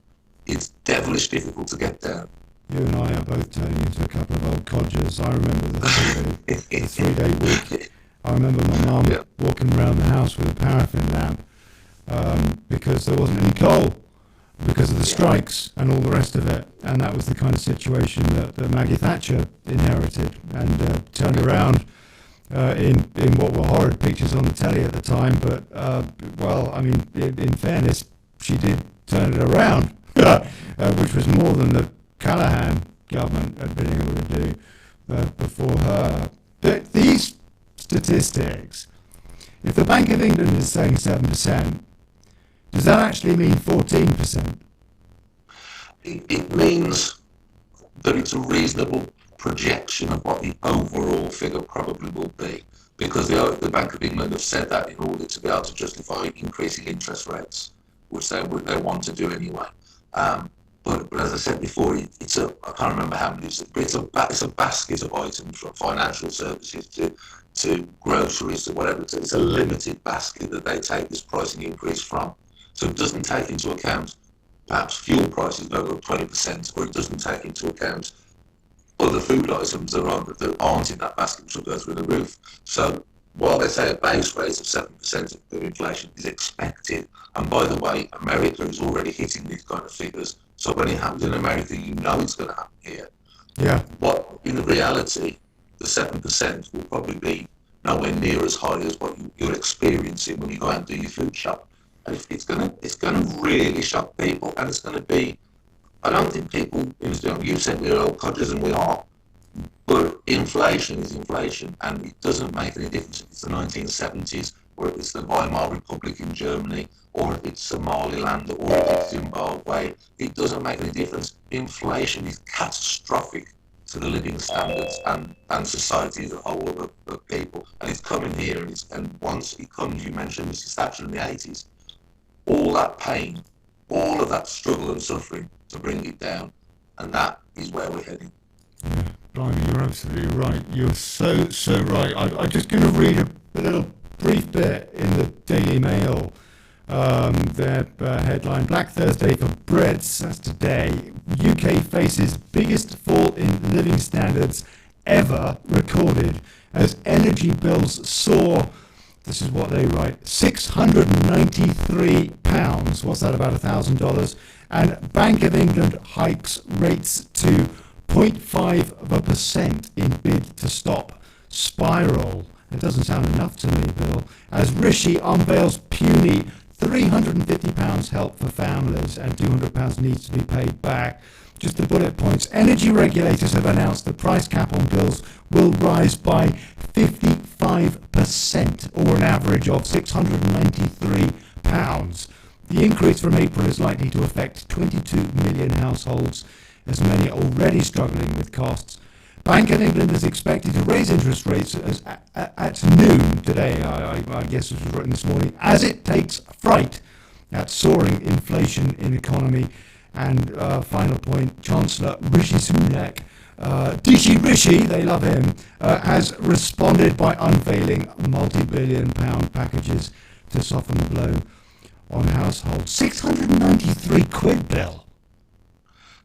it's devilish difficult to get down. You and I are both turning into a couple of old codgers. I remember the three-day week. I remember my mum walking around the house with a paraffin lamp because there wasn't any coal, because of the strikes and all the rest of it. And that was the kind of situation that Maggie Thatcher inherited, and turned around in what were horrid pictures on the telly at the time. But, well, I mean, in fairness, she did turn it around, which was more than the Callaghan government had been able to do before her. But these statistics, if the Bank of England is saying 7%, does that actually mean 14%? It means that it's a reasonable projection of what the overall figure probably will be, because the Bank of England have said that in order to be able to justify increasing interest rates, which they want to do anyway. But as I said before, I can't remember how many, it's a basket of items, from financial services to groceries to whatever. It's a limited basket that they take this pricing increase from. So it doesn't take into account perhaps fuel prices go up 20%, or it doesn't take into account other food items that aren't in that basket, which will go through the roof. So while they say a base rate of 7% of inflation is expected, and by the way, America is already hitting these kind of figures. So when it happens in America, you know it's going to happen here. Yeah. But in reality, the 7% will probably be nowhere near as high as what you're experiencing when you go out and do your food shop. And it's going to really shock people, and it's going to be. I don't think people. You said we're old codgers, and we are. But inflation is inflation, and it doesn't make any difference if it's the 1970s, or if it's the Weimar Republic in Germany, or if it's Somaliland, or if it's Zimbabwe. It doesn't make any difference. Inflation is catastrophic to the living standards and society as a whole of people. And it's coming here, and once it comes, you mentioned Mrs. Thatcher in the 80s, all that pain, all of that struggle and suffering to bring it down, and that is where we're heading. Yeah, Blimey, you're absolutely right. You're so right. I'm just going to read a little brief bit in the Daily Mail. Their headline: Black Thursday for Brits. That's today. UK faces biggest fall in living standards ever recorded as energy bills soar. This is what they write: £693. What's that, about $1,000? And Bank of England hikes rates to 0.5% in bid to stop spiral. It doesn't sound enough to me, Bill. As Rishi unveils puny £350 help for families, and £200 needs to be paid back. Just the bullet points. Energy regulators have announced the price cap on bills will rise by 55%, or an average of £693. The increase from April is likely to affect 22 million households, as many are already struggling with costs. Bank of England is expected to raise interest rates at noon today, I guess it was written this morning, as it takes fright at soaring inflation in economy. And final point, Chancellor Rishi Sunak, Rishi, they love him, has responded by unveiling multi-billion-pound packages to soften the blow on households. 693 quid, Bill.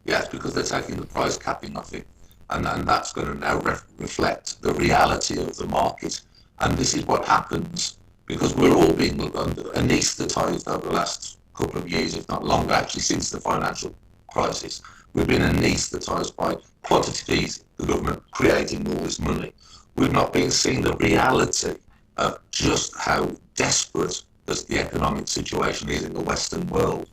Yes, because they're taking the price capping off it, and that's going to now reflect the reality of the market. And this is what happens because we're all being anaesthetised over the last couple of years, if not longer, actually since the financial crisis. We've been anaesthetised by quantity fees, the government creating all this money. We've not been seeing the reality of just how desperate the economic situation is in the Western world.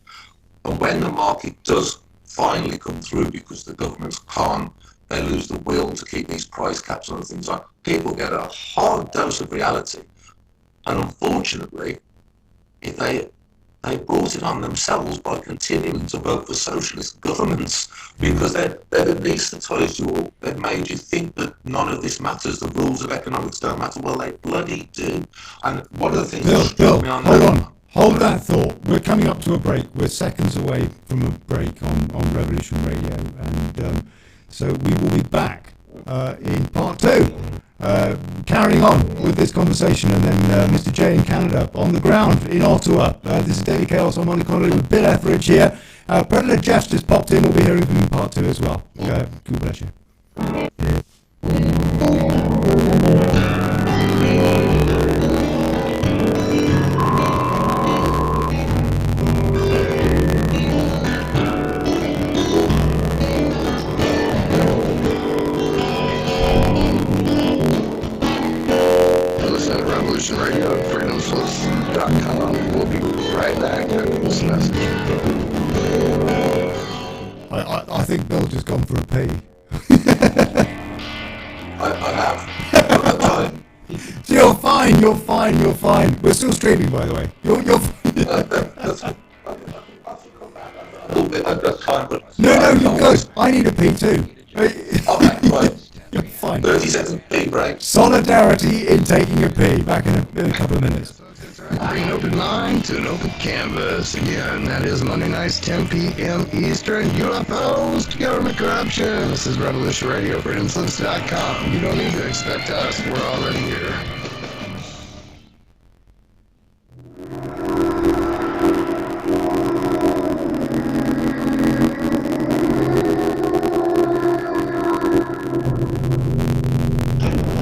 And when the market does finally come through, because the governments can't, they lose the will to keep these price caps on things like, people get a hard dose of reality. And unfortunately, if they brought it on themselves by continuing to vote for socialist governments, because they've anaesthetised you all. They've made you think that none of this matters, the rules of economics don't matter. Well, they bloody do. And one of the things that struck me on Hold that thought. We're coming up to a break. We're seconds away from a break on Revolution Radio. And so we will be back in part 2. Carrying on with this conversation, and then Mr. J in Canada on the ground in Ottawa. This is Daily Chaos. I'm Olly Connelly with Bill Etheridge here. Predator Jeff just popped in. We'll be hearing from him in part 2 as well. God bless you. Radio at freedomslips.com. We'll be right back after this message. I think Bill's just gone for a pee. I have. Time. You're fine. We're still streaming, by the way. You're fine. No, guys, I need a pee too. Okay, right. You're fine. 30 seconds pee break. Solidarity in taking a pee. Back in a couple of minutes. Bring an open mind to an open canvas. Again, that is Monday nights, 10 p.m. Eastern. UFOs to government corruption. This is Revolution Radio, freedomslips.com. You don't need to expect us. We're already here.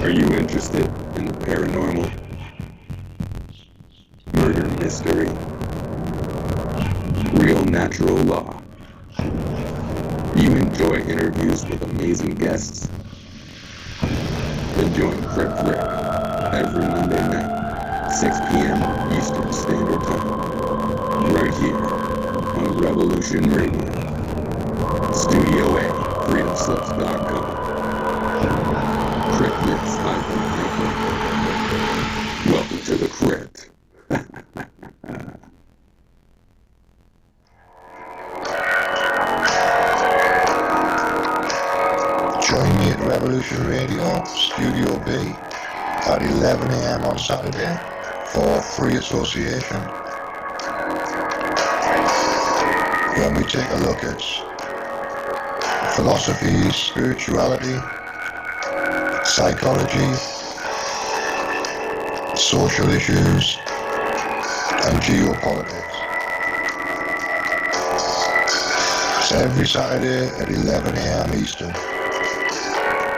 Are you interested in the paranormal, murder mystery, real natural law? You enjoy interviews with amazing guests? Then join Crypt Rick every Monday night, 6 p.m. Eastern Standard Time, right here on Revolution Radio. Studio A, freedomslips.com. Cryptids hyphen. Welcome to the crypt. Join me at Revolution Radio, Studio B, at 11 a.m. on Saturday for free association, when we take a look at philosophy, spirituality, psychology, social issues, and geopolitics. It's every Saturday at 11 a.m. Eastern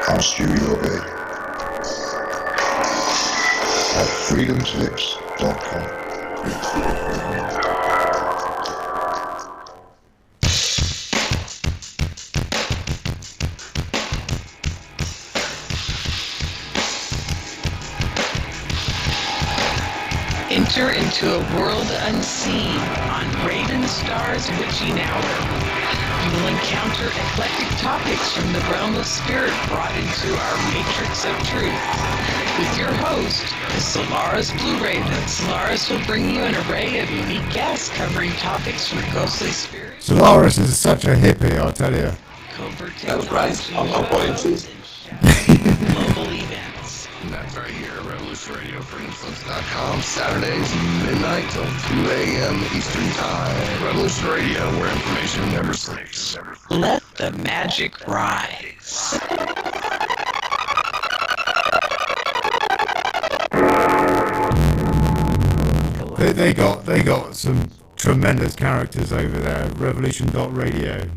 on Studio B at freedomslips.com. Enter into a world unseen on Raven Star's Witching Hour. You will encounter eclectic topics from the realm of spirit brought into our matrix of truth. With your host, the Solaris Blue Raven, Solaris will bring you an array of unique guests covering topics from ghostly spirits. Solaris is such a hippie, I'll tell you. Covert That was great. I'm not going to. global events. And that's right here at Revolution Radio, freedomslips.com, Saturdays, midnight till 2 a.m. Eastern Time. Revolution Radio, where information never sleeps. Let the magic rise. They got some tremendous characters over there. Revolution.radio.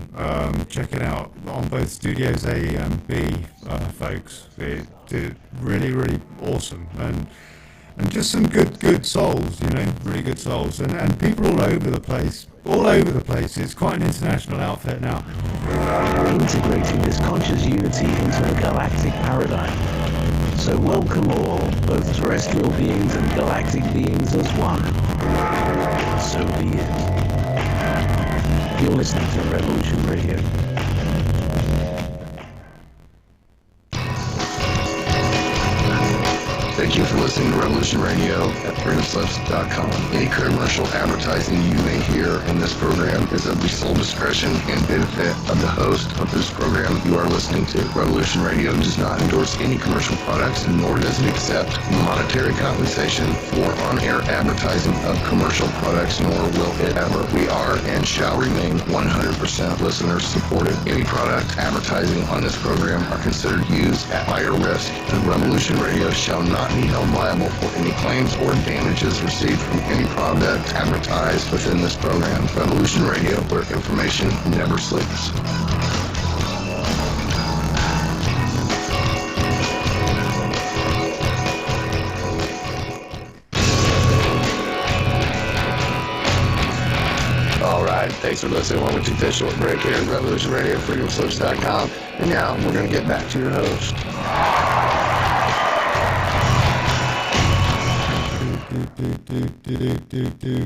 Check it out on both Studios A and B, folks. They did really awesome, and just some good souls, really good souls, and people all over the place. It's quite an international outfit now. Integrating this conscious unity into a galactic paradigm. So welcome all, both terrestrial beings and galactic beings as one. So be it. You're listening to Revolution Radio. Thank you for listening to Revolution Radio at freedomslips.com. Any commercial advertising you may hear in this program is of the sole discretion and benefit of the host of this program you are listening to. Revolution Radio does not endorse any commercial products, nor does it accept monetary compensation for on-air advertising of commercial products, nor will it ever. We are and shall remain 100% listener supported. Any product advertising on this program are considered used at higher risk, and Revolution Radio shall not be held liable for any claims or damages received from any product advertised within this program. Revolution Radio, where information never sleeps. Alright, thanks for listening. We'll take this short break here at Revolution Radio, freedomslips.com. And now we're going to get back to your host.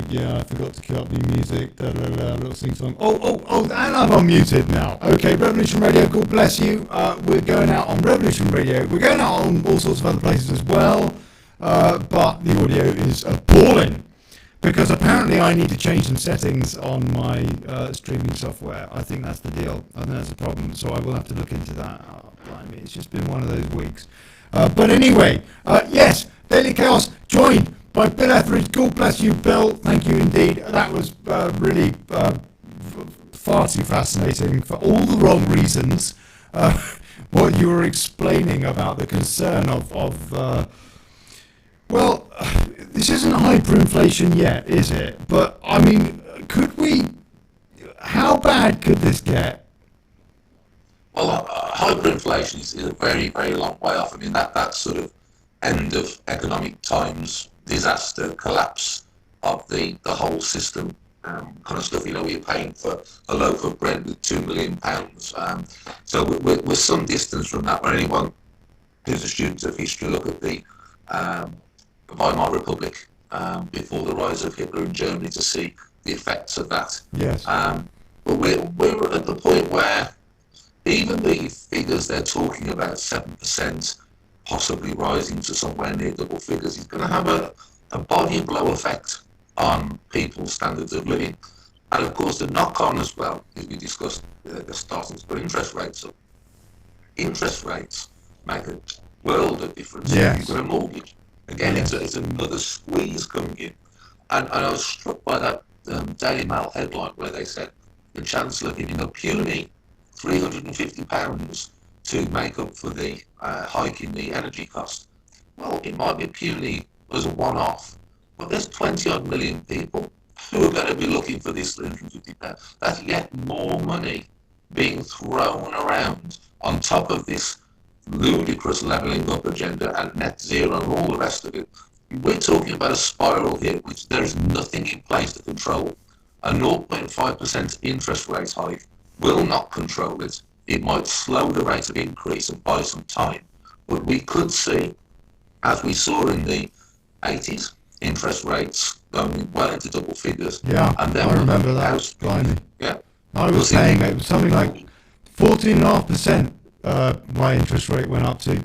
Yeah, I forgot to cue up the music. Little sing song. Oh, and I'm unmuted now. Okay, Revolution Radio, God bless you. We're going out on Revolution Radio. We're going out on all sorts of other places as well. But the audio is appalling. Because apparently I need to change some settings on my streaming software. I think that's the deal. I think that's the problem. So I will have to look into that. Oh, blimey, it's just been one of those weeks. But anyway, yes, Daily Chaos joined by Bill Etheridge. God bless you, Bill. Thank you indeed. That was really far too fascinating for all the wrong reasons. What you were explaining about the concern of well, this isn't hyperinflation yet, is it? But, I mean, how bad could this get? Well, hyperinflation is a very, very long way off. I mean, that sort of end of economic times, disaster, collapse of the whole system, kind of stuff, you know, you're paying for a loaf of bread with £2 million. So we're some distance from that. But anyone who's a student of history, look at the Weimar Republic before the rise of Hitler in Germany to see the effects of that. Yes. But we're at the point where even the figures they're talking about, 7%, possibly rising to somewhere near double figures, is going to have a body blow effect on people's standards of living. And of course, the knock-on as well, as we discussed, they're starting to put interest rates up. Interest rates make a world of difference. Yes. You've got a mortgage. Again, it's another squeeze coming in. And I was struck by that Daily Mail headline where they said the Chancellor giving a puny £350 to make up for the hike in the energy cost. Well, it might be puny as a one-off, but there's 20-odd million people who are going to be looking for this £350. That's yet more money being thrown around on top of this ludicrous levelling up agenda and net zero and all the rest of it. We're talking about a spiral here which there is nothing in place to control. A 0.5% interest rate hike will not control it. It might slow the rate of increase and buy some time. But we could see, as we saw in the 80s, interest rates going well into double figures. Yeah, and then I remember that. Blimey. Yeah. I was paying something like 14.5%. My interest rate went up to.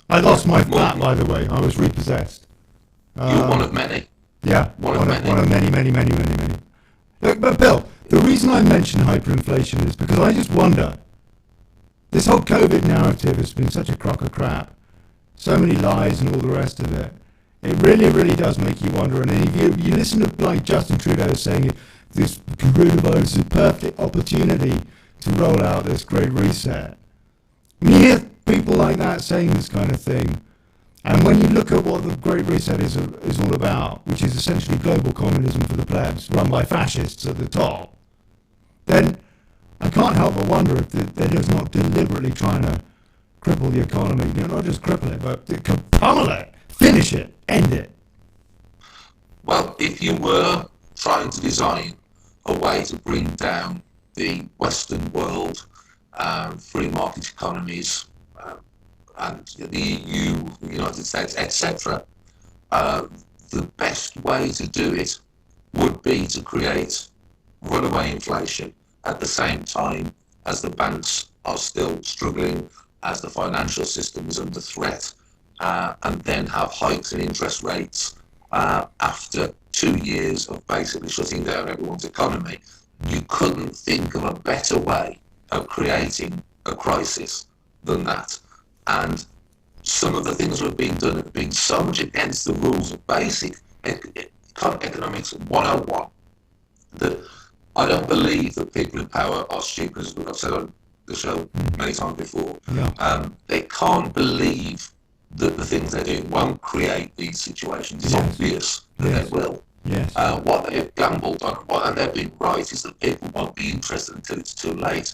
I lost my flat, by the way. I was repossessed. You're one of many. Yeah, one of many. Look, but Bill, the reason I mention hyperinflation is because I just wonder. This whole COVID narrative has been such a crock of crap. So many lies and all the rest of it. It really, really does make you wonder. And if you listen to like Justin Trudeau saying this coronavirus is a perfect opportunity to roll out this great reset. When you hear people like that saying this kind of thing, and when you look at what the Great Reset is all about, which is essentially global communism for the plebs, run by fascists at the top, then I can't help but wonder if they're just not deliberately trying to cripple the economy. Not just cripple it, but pummel it, finish it, end it. Well, if you were trying to design a way to bring down the Western world, free market economies, and the EU, the United States, etc., the best way to do it would be to create runaway inflation at the same time as the banks are still struggling, as the financial system is under threat, and then have hikes in interest rates after 2 years of basically shutting down everyone's economy. You couldn't think of a better way of creating a crisis than that. And some of the things that have been done have been so much against the rules of basic economics 101 that I don't believe that people in power are stupid, as I've said on the show many times before. Yeah. They can't believe that the things they're doing won't create these situations. It's obvious that they will. Yes. What they've gambled on, and they've been right, is that people won't be interested until it's too late.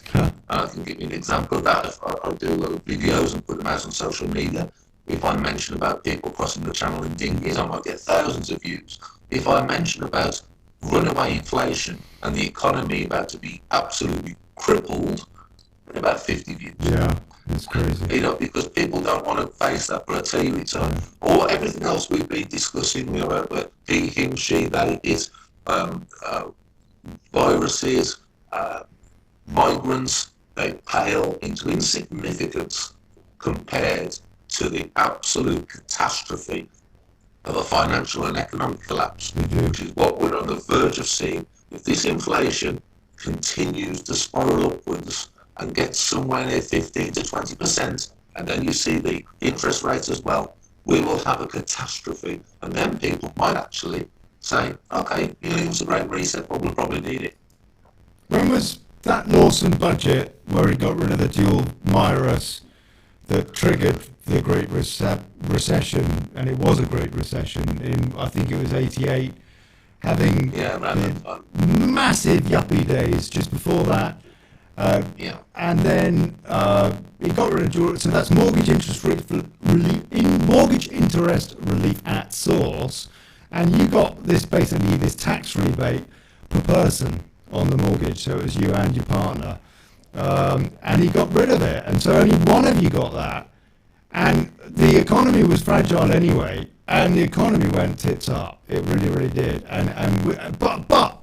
I can give you an example of that. If I do a lot of videos and put them out on social media. If I mention about people crossing the channel in dinghies, I might get thousands of views. If I mention about runaway inflation and the economy about to be absolutely crippled, about 50 views. Yeah, it's crazy. Because people don't want to face that volatility. Or everything else we've been discussing, about he, him, she, they, it, viruses, migrants, they pale into insignificance compared to the absolute catastrophe of a financial and economic collapse, which is what we're on the verge of seeing. If this inflation continues to spiral upwards and gets somewhere near 15 to 20%, and then you see the interest rates as well, we will have a catastrophe. And then people might actually say, okay, it was a great reset, but we'll probably need it. When was that Lawson budget where he got rid of the dual Myros that triggered the Great Recession, and it was a Great Recession in, I think it was 88, having massive yuppie days just before that. And then he got rid of dual, so that's mortgage interest relief at source, and you got this basically this tax rebate per person on the mortgage, so it was you and your partner, and he got rid of it, and so only one of you got that. And the economy was fragile anyway, and the economy went tits up. It really, really did. But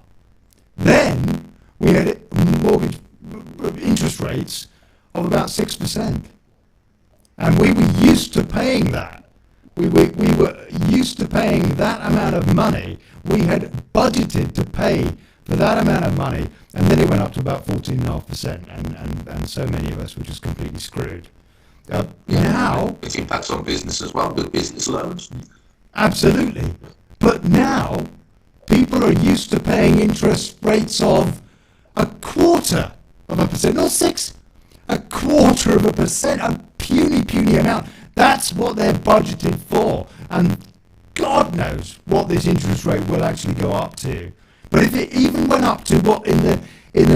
then we had mortgage interest rates of about 6%, and we were used to paying that. We were used to paying that amount of money. We had budgeted to pay for that amount of money, and then it went up to about 14.5%, and so many of us were just completely screwed. Now it impacts on business as well, with business loans. Absolutely. But now people are used to paying interest rates of 0.25%, not 6, 0.25%, a puny amount. That's what they're budgeted for, and God knows what this interest rate will actually go up to. But if it even went up to what in the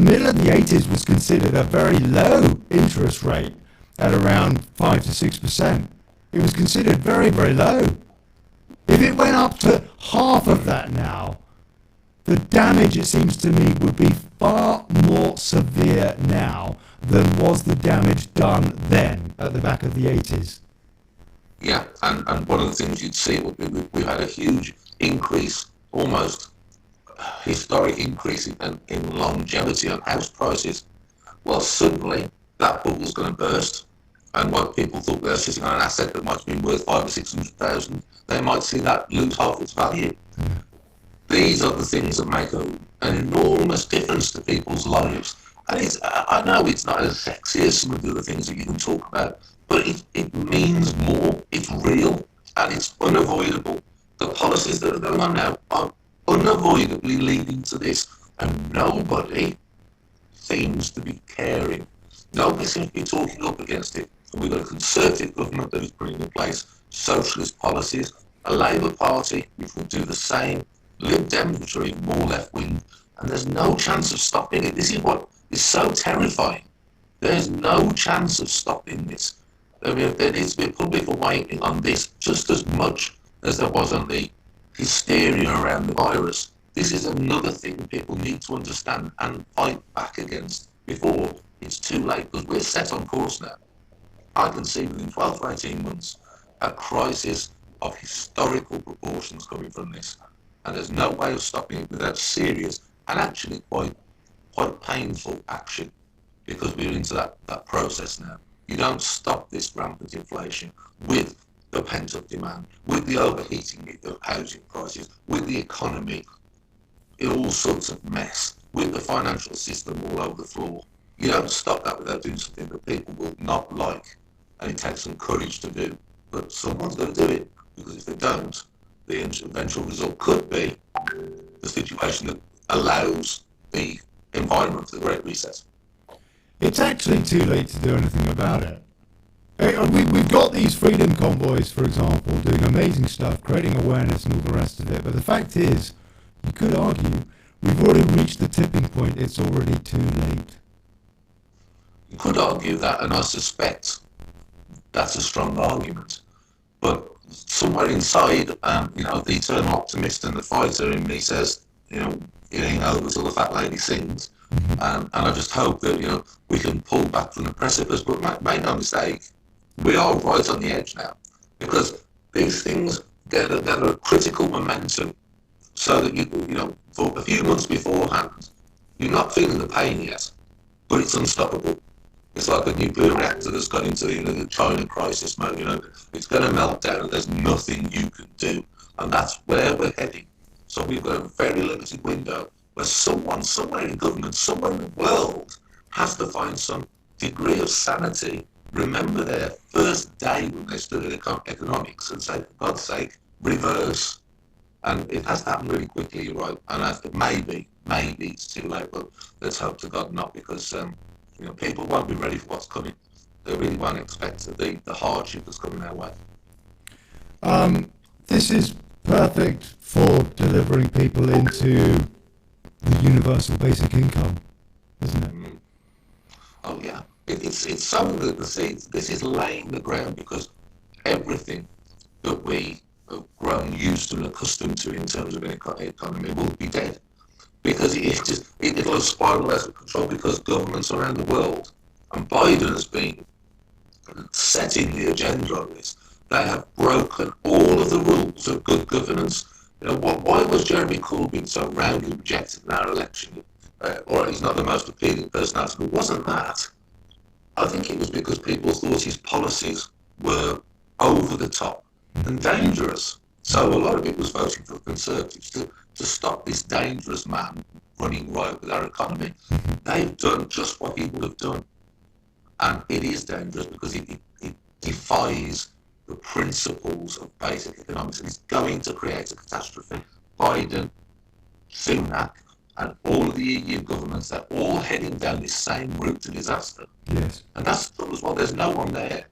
middle of the 80s was considered a very low interest rate, at around 5 to 6%, it was considered very, very low. If it went up to half of that now, the damage, it seems to me, would be far more severe now than was the damage done then at the back of the 80s. Yeah, and one of the things you'd see would be we've had a huge increase, almost historic increase in longevity on house prices. Well, suddenly that bubble's going to burst, and what people thought they're sitting on an asset that might have been worth 500,000 or 600,000, they might see that lose half its value. These are the things that make an enormous difference to people's lives. And I know it's not as sexy as some of the other things that you can talk about, but it means more, it's real, and it's unavoidable. The policies that are going on now are unavoidably leading to this, and nobody seems to be caring. Nobody seems to be talking up against it. And we've got a Conservative government that is putting in place socialist policies, a Labour Party which will do the same, Lib Dems which are even more left-wing, and there's no chance of stopping it. This is what is so terrifying. There's no chance of stopping this. I mean, there needs to be a public awakening on this just as much as there was on the hysteria around the virus. This is another thing people need to understand and fight back against before it's too late, because we're set on course now. I can see within 12 to 18 months a crisis of historical proportions coming from this. And there's no way of stopping it without serious and actually quite painful action, because we're into that process now. You don't stop this rampant inflation with the pent-up demand, with the overheating of housing prices, with the economy in all sorts of mess, with the financial system all over the floor. You don't stop that without doing something that people will not like, and it takes some courage to do. But someone's got to do it, because if they don't, the eventual result could be the situation that allows the environment for the Great Reset. It's actually too late to do anything about it. We've got these Freedom Convoys, for example, doing amazing stuff, creating awareness and all the rest of it. But the fact is, you could argue, we've already reached the tipping point. It's already too late. You could argue that, and I suspect that's a strong argument. But somewhere inside, the eternal optimist and the fighter in me says, it ain't over till the fat lady sings. And I just hope that, we can pull back from the precipice. But make no mistake, we are right on the edge now, because these things get a critical momentum, so that for a few months beforehand, you're not feeling the pain yet, but it's unstoppable. It's like a nuclear reactor that's got into the China crisis mode. It's going to melt down, and there's nothing you can do, and that's where we're heading. So we've got a very limited window where someone somewhere in government, somewhere in the world, has to find some degree of sanity, remember their first day when they studied economics, and say, for God's sake, reverse. And it has to happen really quickly, you're right. And maybe it's too late, but let's hope to God not, because people won't be ready for what's coming. They really won't expect the hardship that's coming their way. This is perfect for delivering people into the universal basic income, isn't it? Oh yeah, it's sowing the seeds. This is laying the ground, because everything that we have grown used to and accustomed to in terms of an economy will be dead, because it'll have spiraled out of control, because governments around the world, and Biden has been setting the agenda on this. They have broken all of the rules of good governance. Why was Jeremy Corbyn so roundly rejected in our election? Or he's not the most appealing personality. It wasn't that. I think it was because people thought his policies were over the top and dangerous. So a lot of it was voting for the Conservatives to stop this dangerous man running riot with our economy. They've done just what he would have done. And it is dangerous, because it defies the principles of basic economics, and it's going to create a catastrophe. Biden, Sunak, and all of the EU governments, they're all heading down this same route to disaster. Yes. And that's the trouble as well. There's no one there.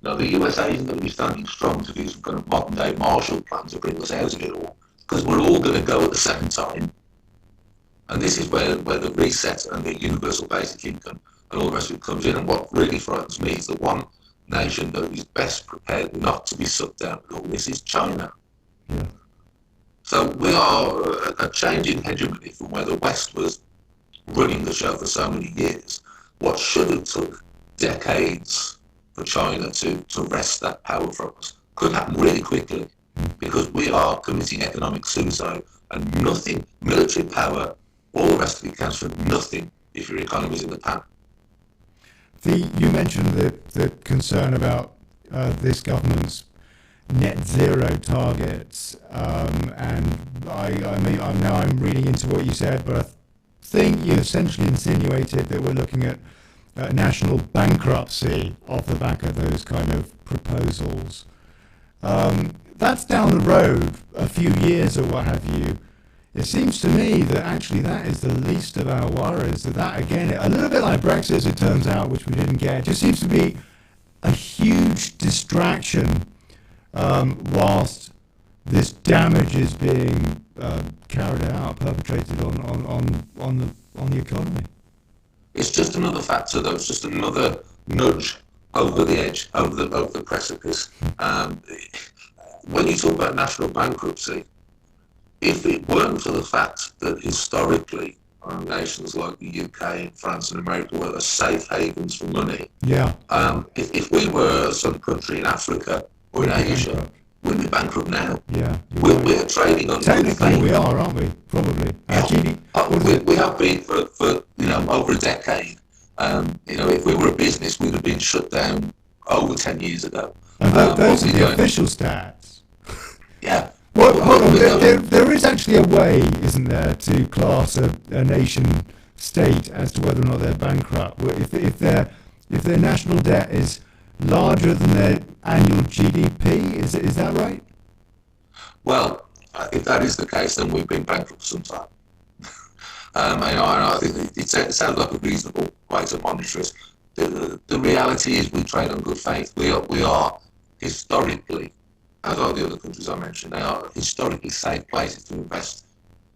The USA isn't going to be standing strong to do some kind of modern-day Marshall Plan to bring us out of it all, because we're all going to go at the same time. And this is where the reset and the universal basic income and all the rest of it comes in. And what really frightens me is the one nation that is best prepared not to be sucked down with all this is China. Yeah. So we are a change in hegemony from where the West was running the show for so many years. What should have took decades for China to wrest that power from us could happen really quickly, because we are committing economic suicide, and nothing, military power, all the rest of it counts for nothing if your economy's in the pan. You mentioned the concern about this government's net zero targets, and I'm reading into what you said, but I think you essentially insinuated that we're looking at national bankruptcy off the back of those kind of proposals. That's down the road a few years or what have you. It seems to me that actually that is the least of our worries. That again, a little bit like Brexit, as it turns out, which we didn't get, just seems to be a huge distraction whilst this damage is being carried out, perpetrated on the economy. It's just another factor, though. It's just another nudge over the edge, over the precipice. When you talk about national bankruptcy, if it weren't for the fact that historically nations like the UK and France and America were safe havens for money. Yeah. If we were some country in Africa or in Asia, we'd be bankrupt now. Yeah. We're trading on good Technically, faith. we are, aren't we? Probably. We have been for over a decade. If we were a business, we'd have been shut down over 10 years ago. And those are the official stats. Yeah. Well, hold on. There is actually a way, isn't there, to class a nation state as to whether or not they're bankrupt. If their national debt is larger than their annual GDP, is that right? Well, if that is the case, then we've been bankrupt for some time. I think it sounds like a reasonable way to monitor us. The reality is we trade on good faith. We are historically, as are the other countries I mentioned, they are historically safe places to invest,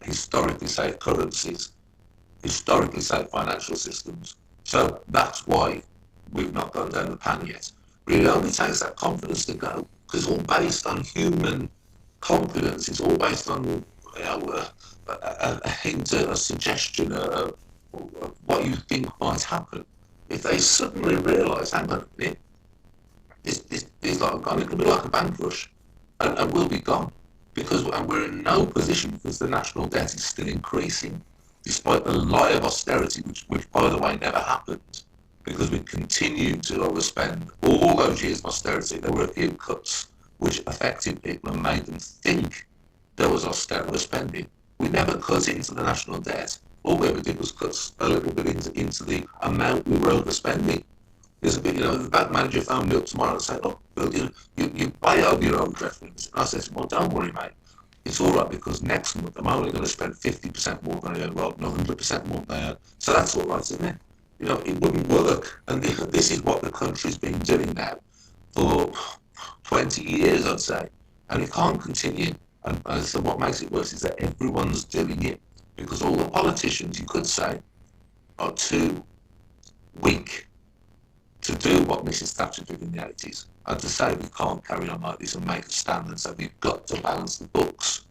historically safe currencies, historically safe financial systems. So that's why we've not gone down the pan yet. But it only takes that confidence to go, because it's all based on human confidence. It's all based on a hint, a suggestion of what you think might happen. If they suddenly realise, hang on a minute, it's like gone, it could be like a bank rush, and we'll be gone, because we're in no position, because the national debt is still increasing, despite the lie of austerity, which by the way never happened, because we continued to overspend. All those years of austerity, there were a few cuts which affected people and made them think there was austerity spending. We never cut into the national debt. All we ever did was cut a little bit into the amount we were overspending. There's a bit, the bank manager phoned me up tomorrow and said, "Oh, Bill, you buy over your overdraft limits." And I said, "Well, don't worry, mate. It's all right, because next month I'm only going to spend 50% more than I earn, rather than 100% more than I earn. So that's all right, isn't it?" It wouldn't work. And this is what the country's been doing now for 20 years, I'd say. And it can't continue. And so what makes it worse is that everyone's doing it, because all the politicians, you could say, are too weak to do what Mrs. Thatcher did in the 80s, and to say we can't carry on like this and make a stand and say we've got to balance the books.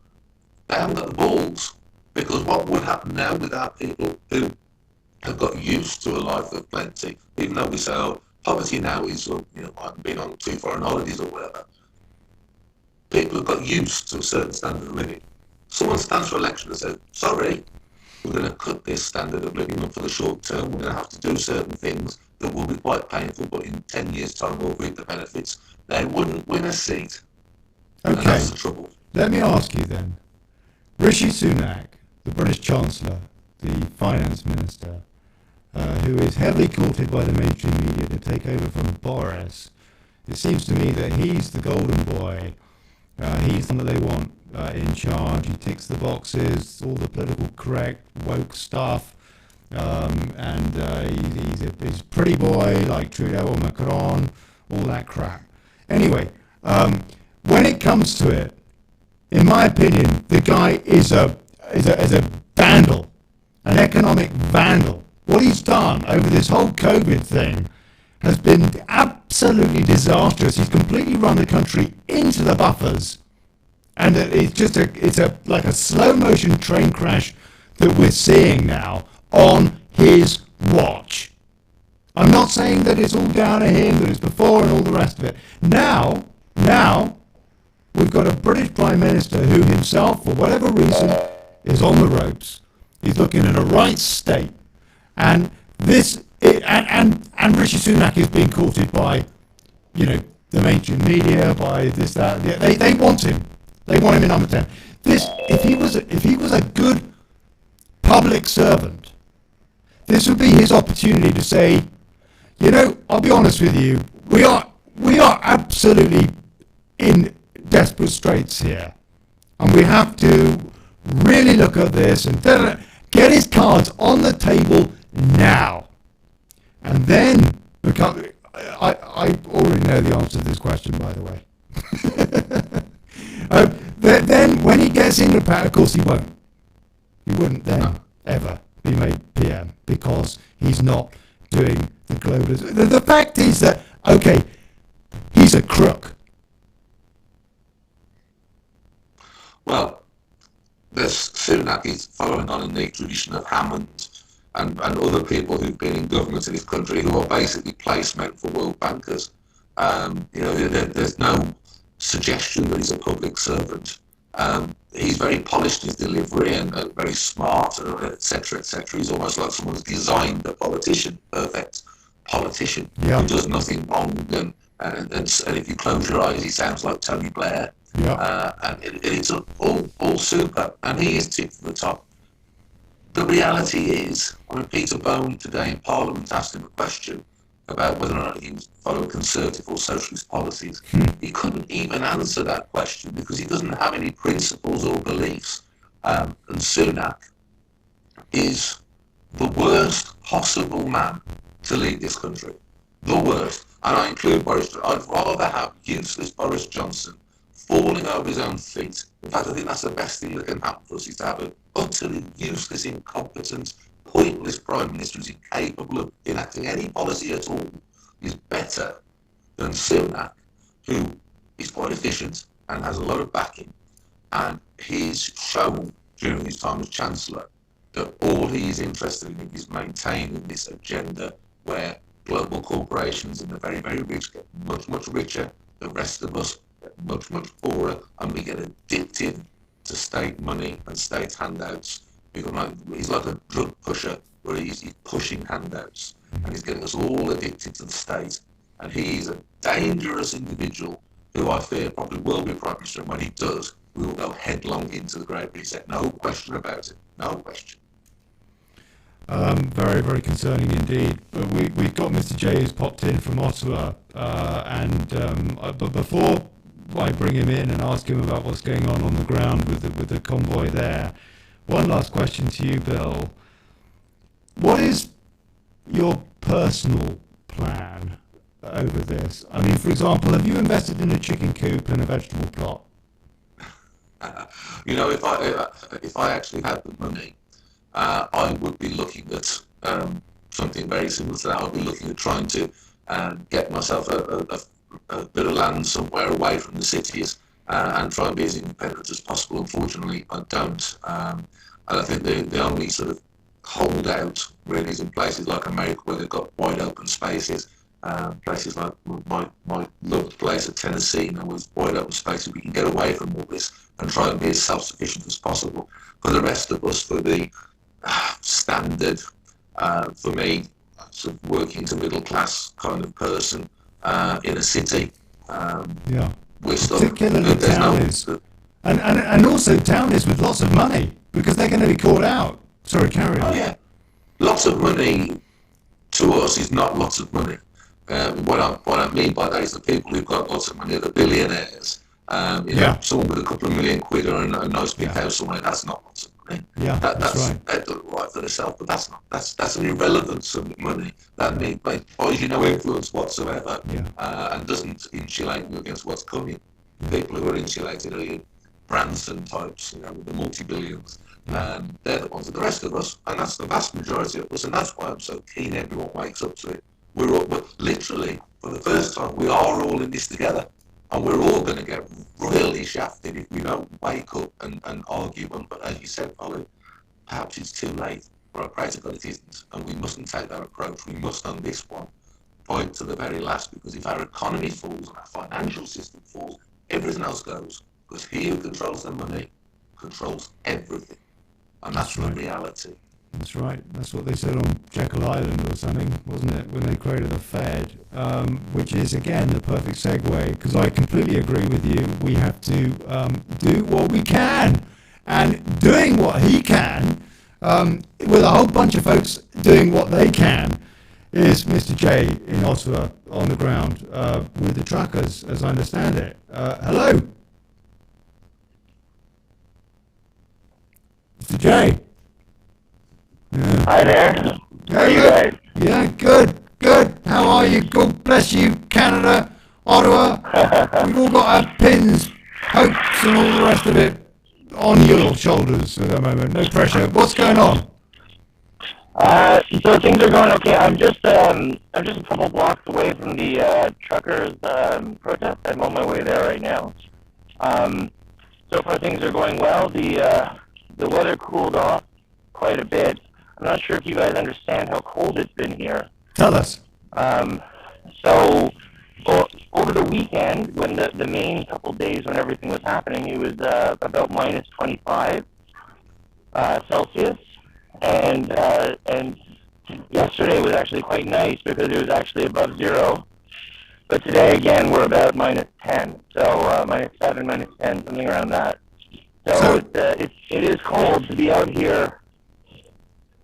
They haven't got the balls, because what would happen now with our people who have got used to a life of plenty, even though we say, oh, poverty now is, I haven't been on 2 foreign holidays or whatever. People have got used to a certain standard of living. Someone stands for election and says, sorry, we're going to cut this standard of living up for the short term. We're going to have to do certain things that will be quite painful, but in 10 years' time we'll reap the benefits. They wouldn't win a seat. Okay. And that's the trouble. Let me ask you then. Rishi Sunak, the British Chancellor, the Finance Minister, who is heavily courted by the mainstream media to take over from Boris, it seems to me that he's the golden boy. He's the one that they want in charge. He ticks the boxes, all the political correct, woke stuff, and he's a pretty boy like Trudeau or Macron, all that crap. Anyway, when it comes to it, in my opinion, the guy is a vandal, an economic vandal. What he's done over this whole COVID thing has been absolutely disastrous. He's completely run the country into the buffers, and it's just like a slow motion train crash that we're seeing now on his watch. I'm not saying that it's all down to him, that it's before and all the rest of it. Now we've got a British Prime Minister who himself, for whatever reason, is on the ropes. He's looking in a right state, and and Rishi Sunak is being courted by, the mainstream media, by this, that. They want him. They want him in number 10. If he was a good public servant, this would be his opportunity to say, I'll be honest with you, we are absolutely in desperate straits here, and we have to really look at this and get his cards on the table now. And then I already know the answer to this question, by the way. Then when he gets into power, of course he won't. He wouldn't then ever be made PM, because he's not doing the globalism. The fact is that, okay, he's a crook. Well, Sunak is following on a neat tradition of Hammond and other people who've been in government in this country who are basically placemen for world bankers. There's no suggestion that he's a public servant. He's very polished in his delivery and very smart, etc., etc. He's almost like someone who's designed a politician, perfect politician, who does nothing wrong. And if you close your eyes, he sounds like Tony Blair. And it's all super. And he is tip for the top. The reality is, Peter Bone today in Parliament asked him a question about whether or not he was following conservative or socialist policies. He couldn't even answer that question because he doesn't have any principles or beliefs. And Sunak is the worst possible man to lead this country. The worst. And I include Boris. I'd rather have useless Boris Johnson falling over his own feet. In fact, I think that's the best thing that can happen for us, is to have an utterly useless, incompetent, pointless Prime Minister who's incapable of enacting any policy at all, is better than Sunak, who is quite efficient and has a lot of backing. And he's shown during his time as Chancellor that all he is interested in is maintaining this agenda where global corporations and the very, very rich get much, much richer, the rest of us get much, much poorer, and we get addicted to state money and state handouts. He's like a drug pusher where he's pushing handouts and he's getting us all addicted to the state. And he's a dangerous individual who I fear probably will be Prime Minister, and when he does, we will go headlong into the Great Reset. No question about it. No question. Very, very concerning indeed. But we've got Mr. J who's popped in from Ottawa, but before I bring him in and ask him about what's going on the ground with the convoy there, one last question to you, Bill. What is your personal plan over this? I mean, for example, have you invested in a chicken coop and a vegetable plot? If I actually had the money, I would be looking at something very similar to that. I'd be looking at trying to get myself a bit of land somewhere away from the cities and try and be as independent as possible. Unfortunately, I don't. And I think the only sort of holdout really is in places like America where they've got wide open spaces. Places like my loved place at Tennessee, was wide open spaces. We can get away from all this and try and be as self-sufficient as possible. For the rest of us, for the standard, for me, sort of working to middle class kind of person in a city, we're still, particularly townies, and also townies with lots of money, because they're going to be caught out. Sorry, carry on. Oh yeah, lots of money to us is not lots of money. What I mean by that is the people who've got lots of money are the billionaires. Someone with a couple of million quid or a nice big house somewhere, that's not lots of money. Yeah, that's right. That doesn't right for themselves, but that's an irrelevant sum of money that buys you no influence whatsoever, and doesn't insulate you against what's coming. People who are insulated are Branson types, with the multi-billions. They're the ones of the rest of us, and that's the vast majority of us, and that's why I'm so keen everyone wakes up to it. We're all, but literally, for the first time, we are all in this together, and we're all going to get really shafted if we don't wake up and argue. But as you said, Olly, perhaps it's too late. But I pray to God it isn't, and we mustn't take that approach. We must, on this one, fight to the very last, because if our economy falls and our financial system falls, everything else goes, because he who controls the money controls everything, and that's the reality. That's right. That's what they said on Jekyll Island or something, wasn't it, when they created the Fed, which is, again, the perfect segue, because I completely agree with you. We have to do what we can, and doing what he can, with a whole bunch of folks doing what they can, is Mr. J in Ottawa on the ground with the truckers, as I understand it. Hello? Mr. J? Yeah. Hi there. How are you guys? Yeah, good. How are you? God bless you, Canada, Ottawa. We've all got our pins, hopes, and all the rest of it on your shoulders at the moment. No pressure. What's going on? So things are going okay. I'm just a couple blocks away from the truckers' protest. I'm on my way there right now. So far things are going well. The the weather cooled off quite a bit. I'm not sure if you guys understand how cold it's been here. Tell us. So over the weekend, when the main couple days when everything was happening, it was about minus 25 Celsius, and yesterday was actually quite nice because it was actually above zero. But today again we're about minus 10, so minus 7, minus 10, something around that. So it is cold to be out here,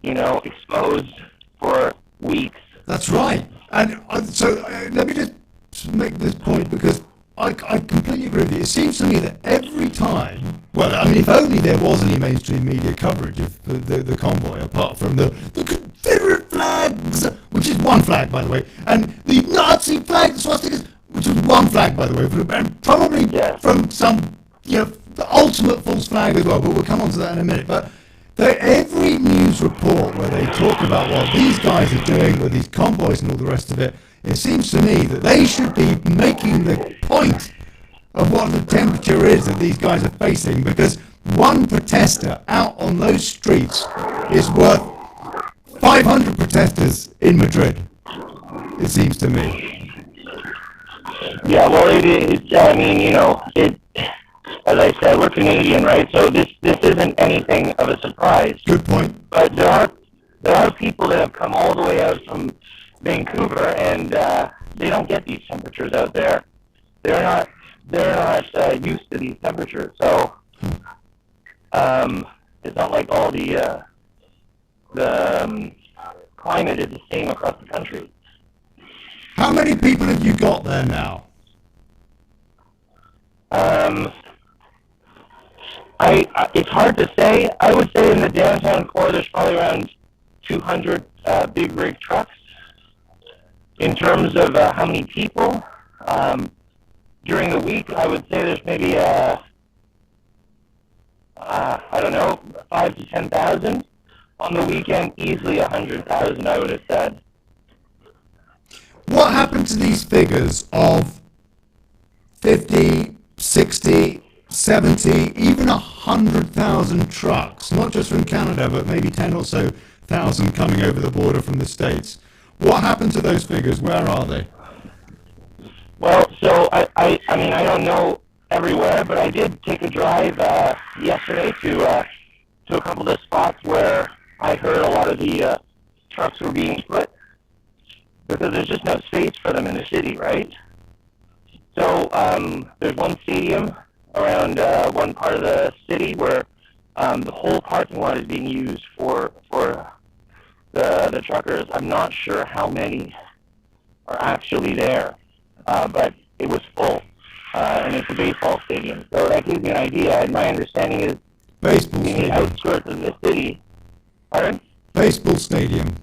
you know, exposed for weeks. That's right. And let me just make this point, because I completely agree with you. It seems to me that every time, well, I mean, if only there was any mainstream media coverage of the convoy, apart from the Confederate flags, which is one flag, by the way, and the Nazi flag, the swastikas, which was one flag, by the way, and probably from some, you know, the ultimate false flag as well, but we'll come on to that in a minute. But every news report where they talk about what these guys are doing with these convoys and all the rest of it, it seems to me that they should be making the point of what the temperature is that these guys are facing, because one protester out on those streets is worth 500 protesters in Madrid, it seems to me. Yeah, well, it's, I mean, you know, as I said, we're Canadian, right? So this isn't anything of a surprise. Good point. But there are people that have come all the way out from Vancouver, and they don't get these temperatures out there. They're not used to these temperatures. So it's not like all the climate is the same across the country. How many people have you got there now? It's hard to say. I would say in the downtown core, there's probably around 200 big rig trucks. In terms of how many people, during the week, I would say there's maybe, I don't know, 5 to 10,000. On the weekend, easily 100,000, I would have said. What happened to these figures of 50, 60, 70, even 100,000 trucks, not just from Canada, but maybe 10 or so thousand coming over the border from the States? What happened to those figures? Where are they? Well, so I mean, I don't know everywhere, but I did take a drive yesterday to a couple of spots where I heard a lot of the trucks were being put, because there's just no space for them in the city, right? So there's one stadium around one part of the city where the whole parking lot is being used for the truckers. I'm not sure how many are actually there, but it was full, and it's a baseball stadium. So that gives you an idea, and my understanding is Baseball in the stadium. outskirts of the city. Pardon? Baseball stadium.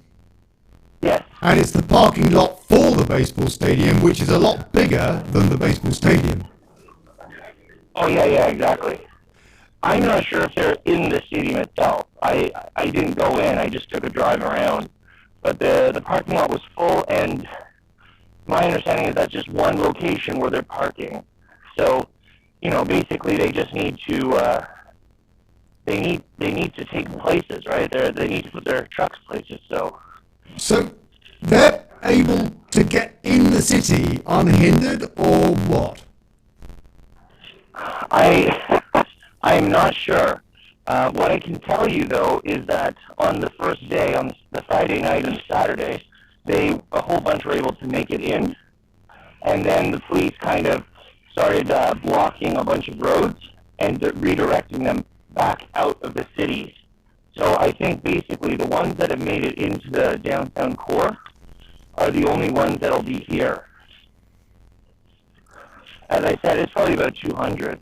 Yes. And it's the parking lot for the baseball stadium, which is a lot bigger than the baseball stadium. Oh, yeah, exactly. I'm not sure if they're in the stadium itself. I didn't go in, I just took a drive around. But the parking lot was full, and my understanding is that's just one location where they're parking. So, you know, basically they just need to, they need to take places, right? They need to put their trucks places, So they're able to get in the city unhindered, or what? I'm not sure. What I can tell you, though, is that on the first day, on the Friday night and Saturday, a whole bunch were able to make it in, and then the police kind of started blocking a bunch of roads and redirecting them back out of the cities. So I think basically the ones that have made it into the downtown core are the only ones that'll be here. As I said, it's probably about 200.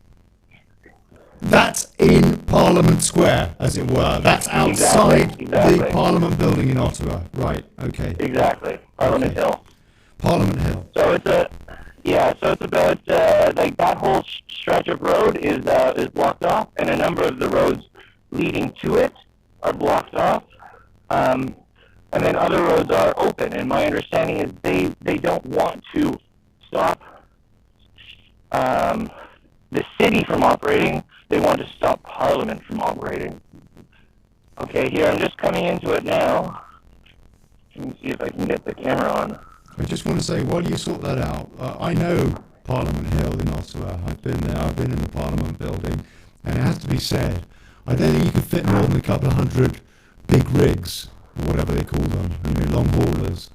That's in Parliament Square, as it were. That's outside Exactly. the Parliament building in Ottawa. Right, okay. Exactly. Parliament Hill. Parliament Hill. So it's about like that whole stretch of road is blocked off, and a number of the roads leading to it are blocked off, and then other roads are open. And my understanding is they don't want to stop the city from operating. They want to stop Parliament from operating. Okay, here, I'm just coming into it now. Let me see if I can get the camera on. I just want to say, while you sort that out, I know Parliament Hill in Ottawa. I've been there. I've been in the Parliament building, and it has to be said, I don't think you could fit more than a couple of hundred big rigs, or whatever they call them, long haulers,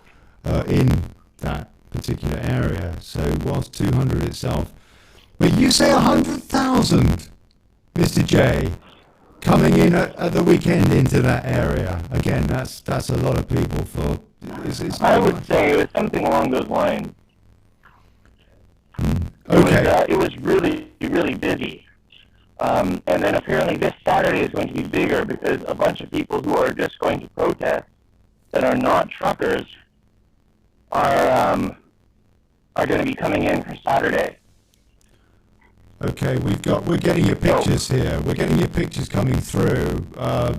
in that particular area. So whilst 200 itself, but you say 100,000, Mr. J, coming in at the weekend into that area. Again, that's a lot of people for. I would say it was something along those lines. Okay. It was really, really busy. And then apparently this Saturday is going to be bigger because a bunch of people who are just going to protest that are not truckers are going to be coming in for Saturday. Okay, we're getting your pictures here. We're getting your pictures coming through.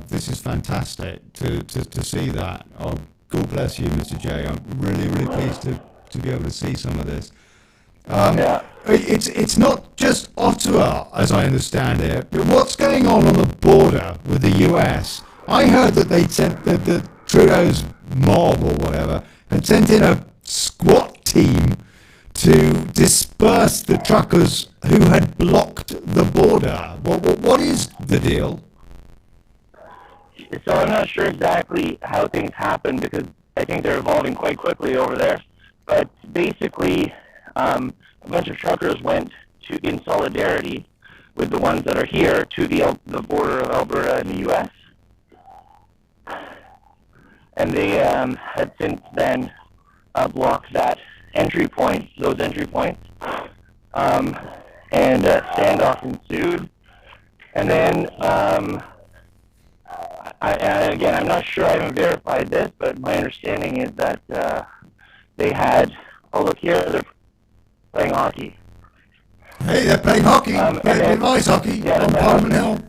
This is fantastic to see that. Oh, God bless you, Mr. J. I'm really, really pleased to be able to see some of this. It's not just Ottawa, as I understand it, but what's going on the border with the US? I heard that they sent the Trudeau's mob or whatever had sent in a SWAT team to disperse the truckers who had blocked the border. What is the deal? So I'm not sure exactly how things happen because I think they're evolving quite quickly over there. But basically, a bunch of truckers went in solidarity with the ones that are here to the border of Alberta and the U.S. And they had since then blocked those entry points. And standoff ensued. And then, again, I'm not sure, I haven't verified this, but my understanding is that they had, oh look here, they're playing hockey. Hey, they're playing hockey, playing ice hockey on Parliament Hill.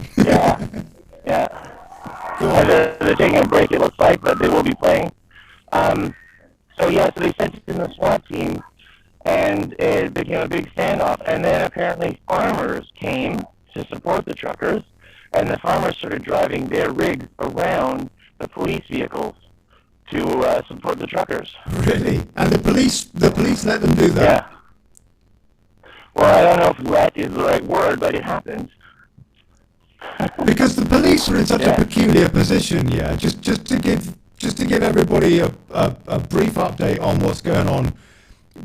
Yeah. They're taking a break, it looks like, but they will be playing. So they sent in the SWAT team, and it became a big standoff. And then apparently farmers came to support the truckers, and the farmers started driving their rigs around the police vehicles to support the truckers. Really? And the police let them do that? Yeah. Well, I don't know if let is the right word, but it happened. Because the police are in such a peculiar position, just to give everybody a brief update on what's going on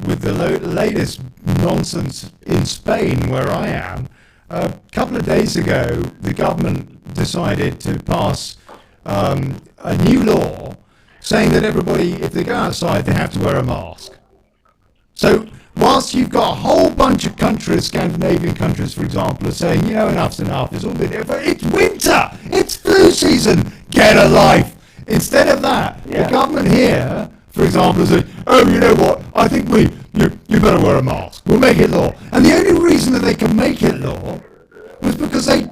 with the latest nonsense in Spain, where I am. A couple of days ago, the government decided to pass a new law saying that everybody, if they go outside, they have to wear a mask. So whilst you've got a whole bunch of countries, Scandinavian countries, for example, are saying, enough's enough, it's all good. It's winter, it's flu season, get a life. Instead of that, the government here, for example, is saying, you know what, I think you better wear a mask. We'll make it law. And the only reason that they can make it law was because they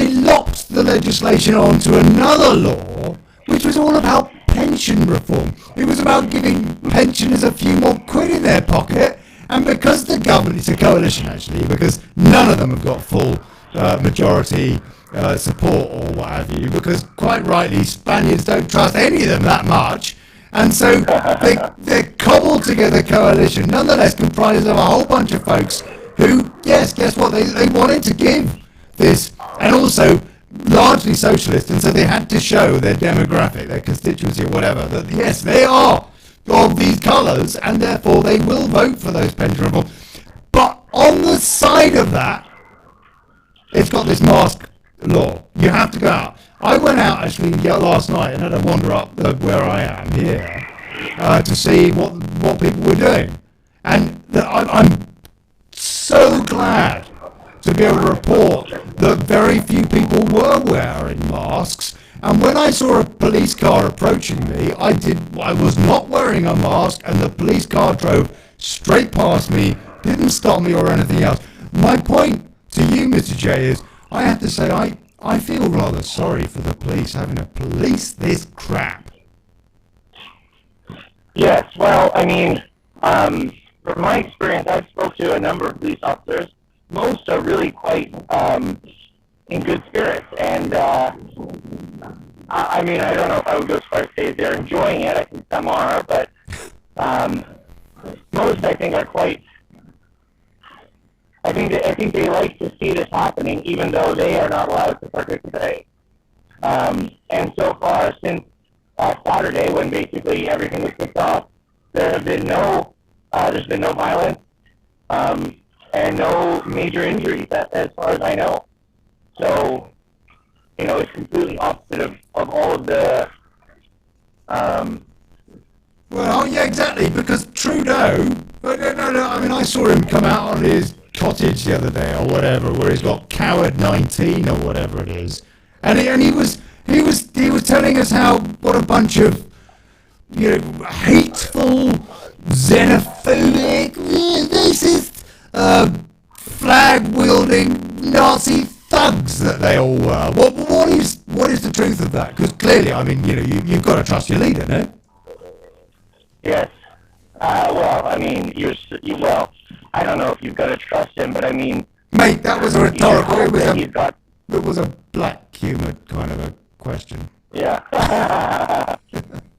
lopped the legislation onto another law, which was all about pension reform. It was about giving pensioners a few more quid in their pocket, and because the government, it's a coalition actually, because none of them have got full majority support or what have you, because quite rightly Spaniards don't trust any of them that much, and so they're cobbled together coalition, nonetheless comprised of a whole bunch of folks who, guess what, they wanted to give this, and also largely socialist, and so they had to show their demographic, their constituency or whatever, that yes, they are of these colours, and therefore they will vote for those pension reforms. But on the side of that, it's got this mask law. You have to go out. I went out actually last night and had a wander up where I am here to see what people were doing, and I'm so glad to be able to report that very few people were wearing masks. And when I saw a police car approaching me, I was not wearing a mask, and the police car drove straight past me, didn't stop me or anything else. My point to you, Mr. J, is I have to say I feel rather sorry for the police having to police this crap. Yes, well, I mean, from my experience, I've spoke to a number of police officers. Most are really quite in good spirits. And I mean, I don't know if I would go as far as say they're enjoying it. I think some are, but most, I think, are quite. I think they like to see this happening, even though they are not allowed to participate. And so far, since Saturday, when basically everything was kicked off, there's been no violence and no major injuries, as far as I know. So, you know, it's completely opposite of all of the. Well, yeah, exactly, because Trudeau. No, I mean, I saw him come out on his cottage the other day or whatever, where he's got Coward 19 or whatever it is, and he was telling us what a bunch of, you know, hateful, xenophobic, racist, flag wielding Nazi thugs that they all were. What is the truth of that? Because clearly, I mean, you know, you've got to trust your leader, no? Yes. Well, I mean, well, I don't know if you've got to trust him, but I mean... Mate, that was a rhetorical... It was a black humour kind of a question. Yeah.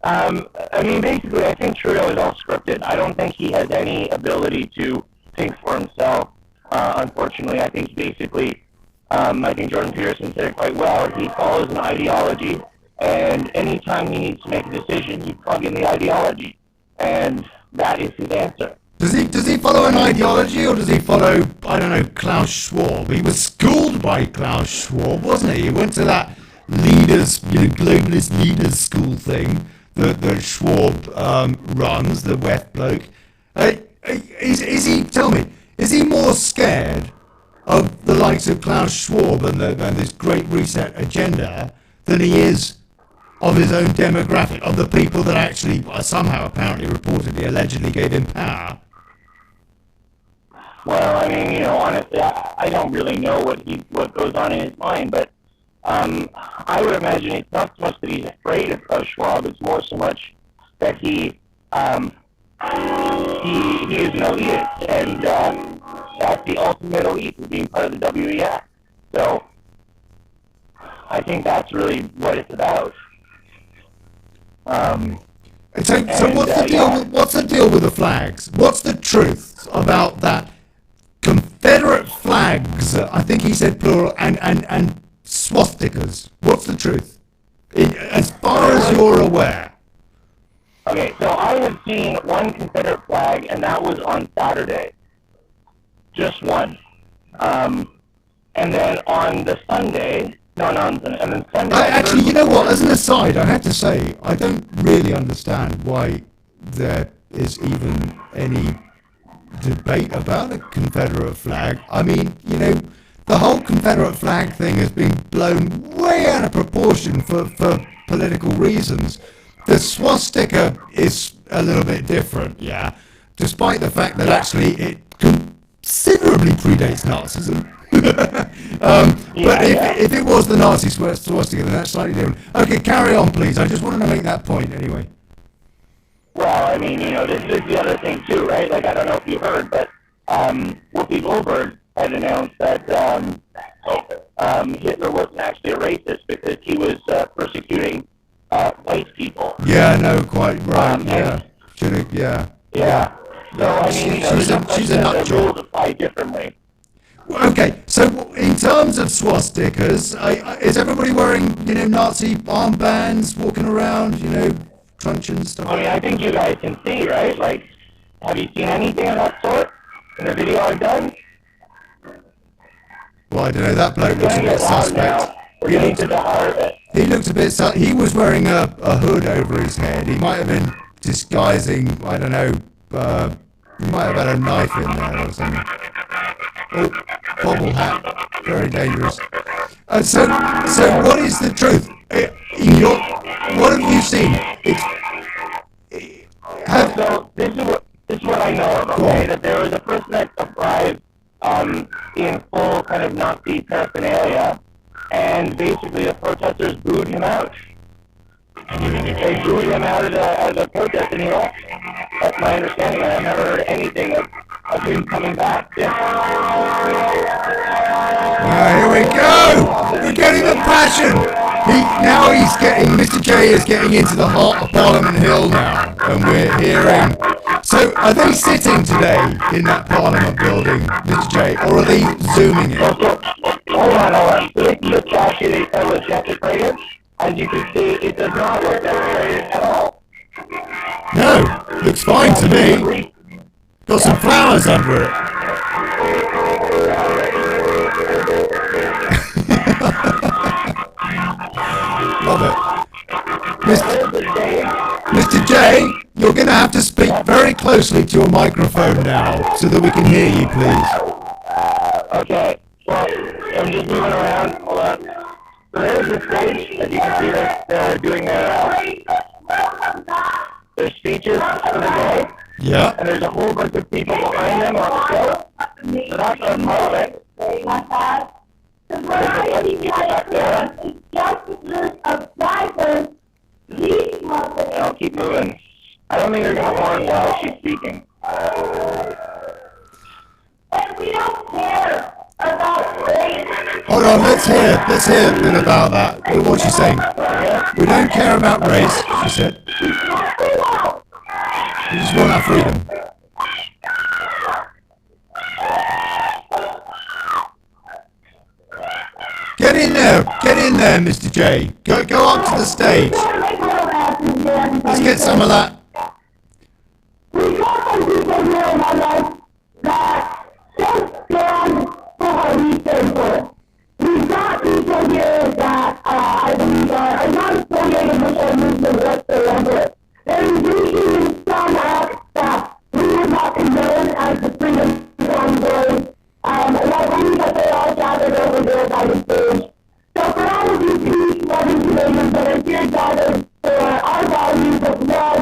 I mean, basically, I think Trudeau is all scripted. I don't think he has any ability to think for himself. Unfortunately, I think basically, I think Jordan Peterson said it quite well. He follows an ideology, and anytime he needs to make a decision, you plug in the ideology, and that is his answer. Does he follow an ideology, or does he follow, I don't know, Klaus Schwab? He was schooled by Klaus Schwab, wasn't he? He went to that globalist leaders school thing that Schwab runs, the West bloke. Tell me, is he more scared of the likes of Klaus Schwab and this Great Reset agenda than he is of his own demographic, of the people that actually somehow apparently reportedly allegedly gave him power? Well, I mean, you know, honestly, I don't really know what goes on in his mind, but I would imagine it's not so much that he's afraid of Klaus Schwab, it's more so much that he is an elitist, and that's the ultimate elite, is being part of the WEF. So I think that's really what it's about. So what's the deal with the flags? What's the truth about that Confederate flags? I think he said plural, and swastikas. What's the truth? As far as you're aware. Okay, so I have seen one Confederate flag, and that was on Saturday. Just one. And then on the Sunday, and then Sunday... Actually, you know what, as an aside, I have to say, I don't really understand why there is even any debate about a Confederate flag. I mean, you know, the whole Confederate flag thing has been blown way out of proportion for political reasons. The swastika is a little bit different, yeah, despite the fact that actually it considerably predates Nazism. But if it was the Nazi swastika, then that's slightly different. Okay, carry on, please. I just wanted to make that point anyway. Well, I mean, you know, this is the other thing too, right? Like, I don't know if you heard, but Whoopi Goldberg had announced that Hitler wasn't actually a racist because he was persecuting white people. Yeah, no, quite right. Yeah. Yeah. So, I mean, you know, she's a nut job. Rules apply differently. Okay, so in terms of swastikas, is everybody wearing, you know, Nazi armbands, walking around, you know, truncheons, stuff? I mean, I think you guys can see, right? Like, have you seen anything of that sort in the video I've done? Well, I don't know, that bloke looks a bit suspect. He looked a bit he was wearing a hood over his head. He might have been disguising, I don't know, he might have had a knife in there or something. Oh, bobble hat, very dangerous. So what is the truth? What have you seen? So this is what I know of, okay? That there was a person that arrived in full kind of Nazi paraphernalia, and basically the protesters booed him out. They booed him out of the protest, and he left. That's my understanding. I've never heard anything of him coming back. Yeah. Here we go! We're getting the passion! Mr. J is getting into the heart of Parliament Hill now, and we're hearing... So, are they sitting today in that Parliament building, Mr. J, or are they zooming in? Hold on. Look actually decorated. As you can see, it does not look decorated at all. No, looks fine to me. Got some flowers under it. Love it. Mr. J, you're going to have to speak very closely to your microphone now so that we can hear you, please. Okay, well, I'm just moving around. Hold on. So there's the stage. As you can see, they're doing their speeches for the day. Yeah. And there's a whole bunch of people behind them on the show. So that's our Parliament. There's a bunch of people back there. I'll keep moving. I don't think they're going to warn while she's speaking. And we don't care about race. Hold on, let's hear a bit about that. What's she saying? We don't care about race, she said. We just want our freedom. Get in there, Mr. J. Go up to the stage. Let's get some of that. We got some people here in my life that don't stand for what we stand for. We've got people here that I believe are not affiliated with our movement whatsoever. They're engaging in some acts that we would not condone as the Freedom Convoys. And I believe that they all gathered over there by the stage. So for all of you peace-loving Canadians that are here gathered for our values of love,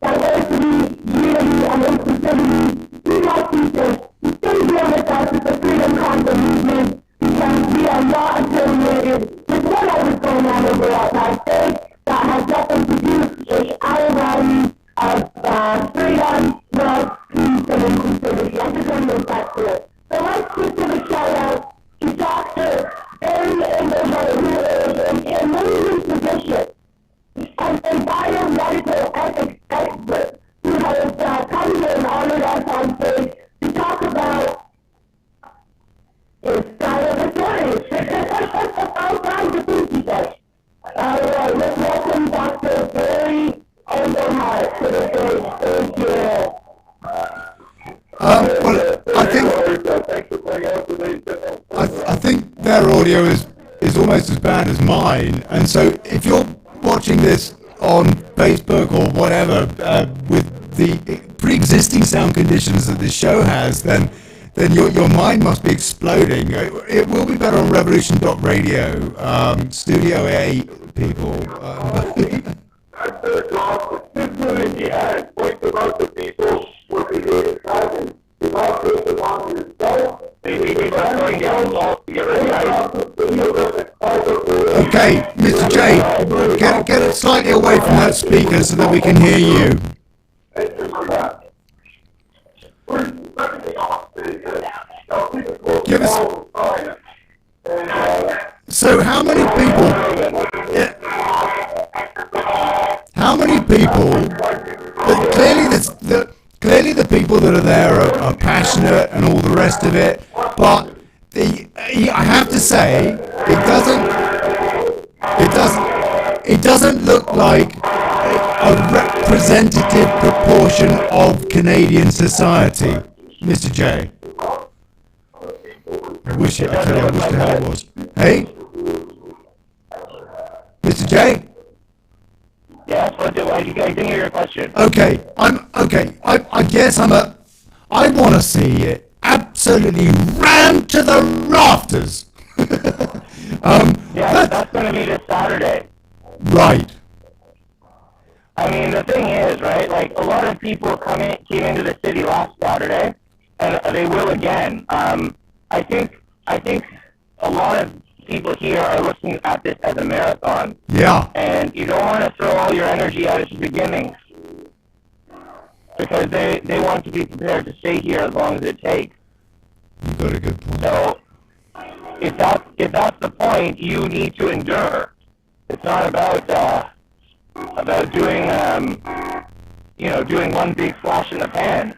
diversity, unity, and inclusivity, we like people to stay here with us at the Freedom Convoy movement because we are not affiliated with whatever's going on over at that stage that has nothing to do with our values of freedom, love, peace, and inclusivity. I'm just going to make that clear. So let's give a shout out to Dr. Barry Engelmeyer, who is an amazing physician and a biomedical ethics expert who has come here and honored us on stage to talk about his style of authority. All kinds of things he does. Let's welcome Dr. Barry Engelmeyer to the stage. Thank you. Well, I think their audio is almost as bad as mine, and so if you're watching this on Facebook or whatever with the pre-existing sound conditions that this show has, then your mind must be exploding. It will be better on revolution.radio, Studio A people. Okay, Mr. J, get slightly away from that speaker so that we can hear you. Give us. So how many people? How many people? Clearly the people that are there are passionate and all the rest of it, but I have to say it doesn't look like a representative proportion of Canadian society, Mr. J. I wish the hell it was. Hey, Mr. J. Yes, I didn't hear your question. Okay, I guess I want to see it absolutely rammed to the rafters. That's going to be this Saturday. Right. I mean, the thing is, right, like, a lot of people came into the city last Saturday, and they will again. I think a lot of people here are looking at this as a marathon. Yeah. And you don't want to throw all your energy out at the beginning, because they want to be prepared to stay here as long as it takes. You've got a good point. So if that's the point, you need to endure. It's not about doing doing one big flash in the pan.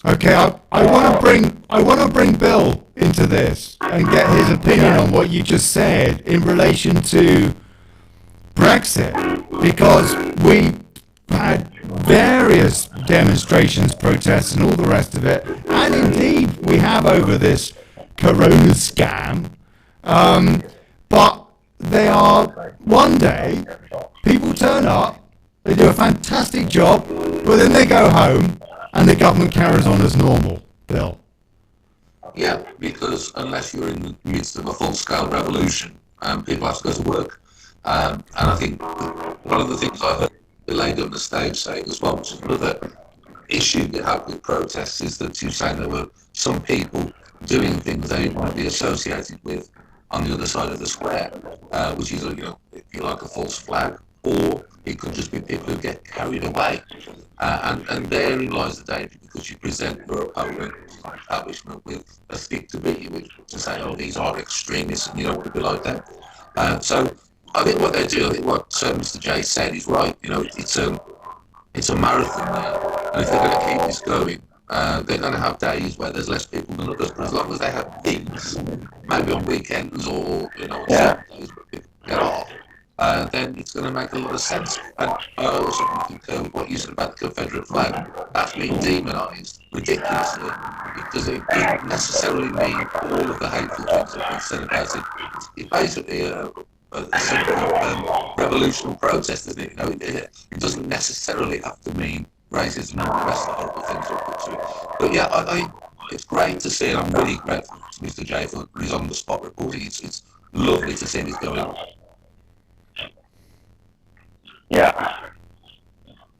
Okay, I want to bring Bill into this and get his opinion on what you just said in relation to Brexit, because we had various demonstrations, protests, and all the rest of it, and indeed we have over this Corona scam. But they are, one day, people turn up, they do a fantastic job, but then they go home and the government carries on as normal. Bill? Yeah, because unless you're in the midst of a full-scale revolution, people have to go to work. And I think one of the things I heard the lady on the stage saying as well, which is another issue you have with protests, is that you say there were some people doing things they didn't want to be associated with on the other side of the square, which is, if you like, a false flag, or it could just be people who get carried away. And therein lies the danger, because you present your opponent establishment with a stick to beat you with, to say, oh, these are extremists, and you don't want to be like that. So I think what they do, I think what Mr. J said is right. It's a marathon now, and if they're going to keep this going, they're going to have days where there's less people than others. But as long as they have peaks, maybe on weekends or on certain days where people get off, then it's going to make a lot of sense. And I also think what you said about the Confederate flag, that's been demonised ridiculously. It doesn't necessarily mean all of the hateful things that have been said about it. It's basically a revolutionary protest, isn't it? It doesn't necessarily have to mean racism and all the rest of the horrible things that put to it. But yeah, I it's great to see, and I'm really grateful to Mr. J for his on-the-spot reporting. It's lovely to see this going on. Yeah.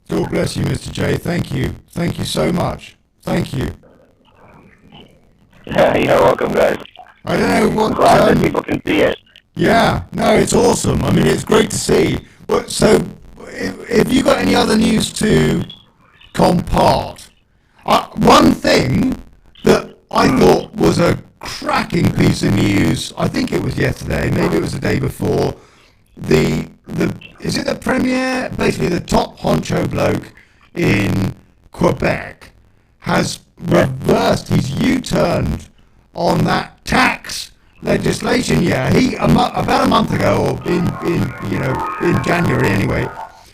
God bless you, Mr. J. Thank you. Thank you so much. Thank you. Yeah, you're welcome, guys. I don't know what... glad that people can see it. Yeah, no, it's awesome. I mean, it's great to see. But so, if you got any other news to compart, one thing that I thought was a cracking piece of news, I think it was yesterday, maybe it was the day before, is it the premier, basically the top honcho bloke in Quebec has reversed, he's U-turned on that tax legislation. Yeah, he about a month ago, or in January anyway,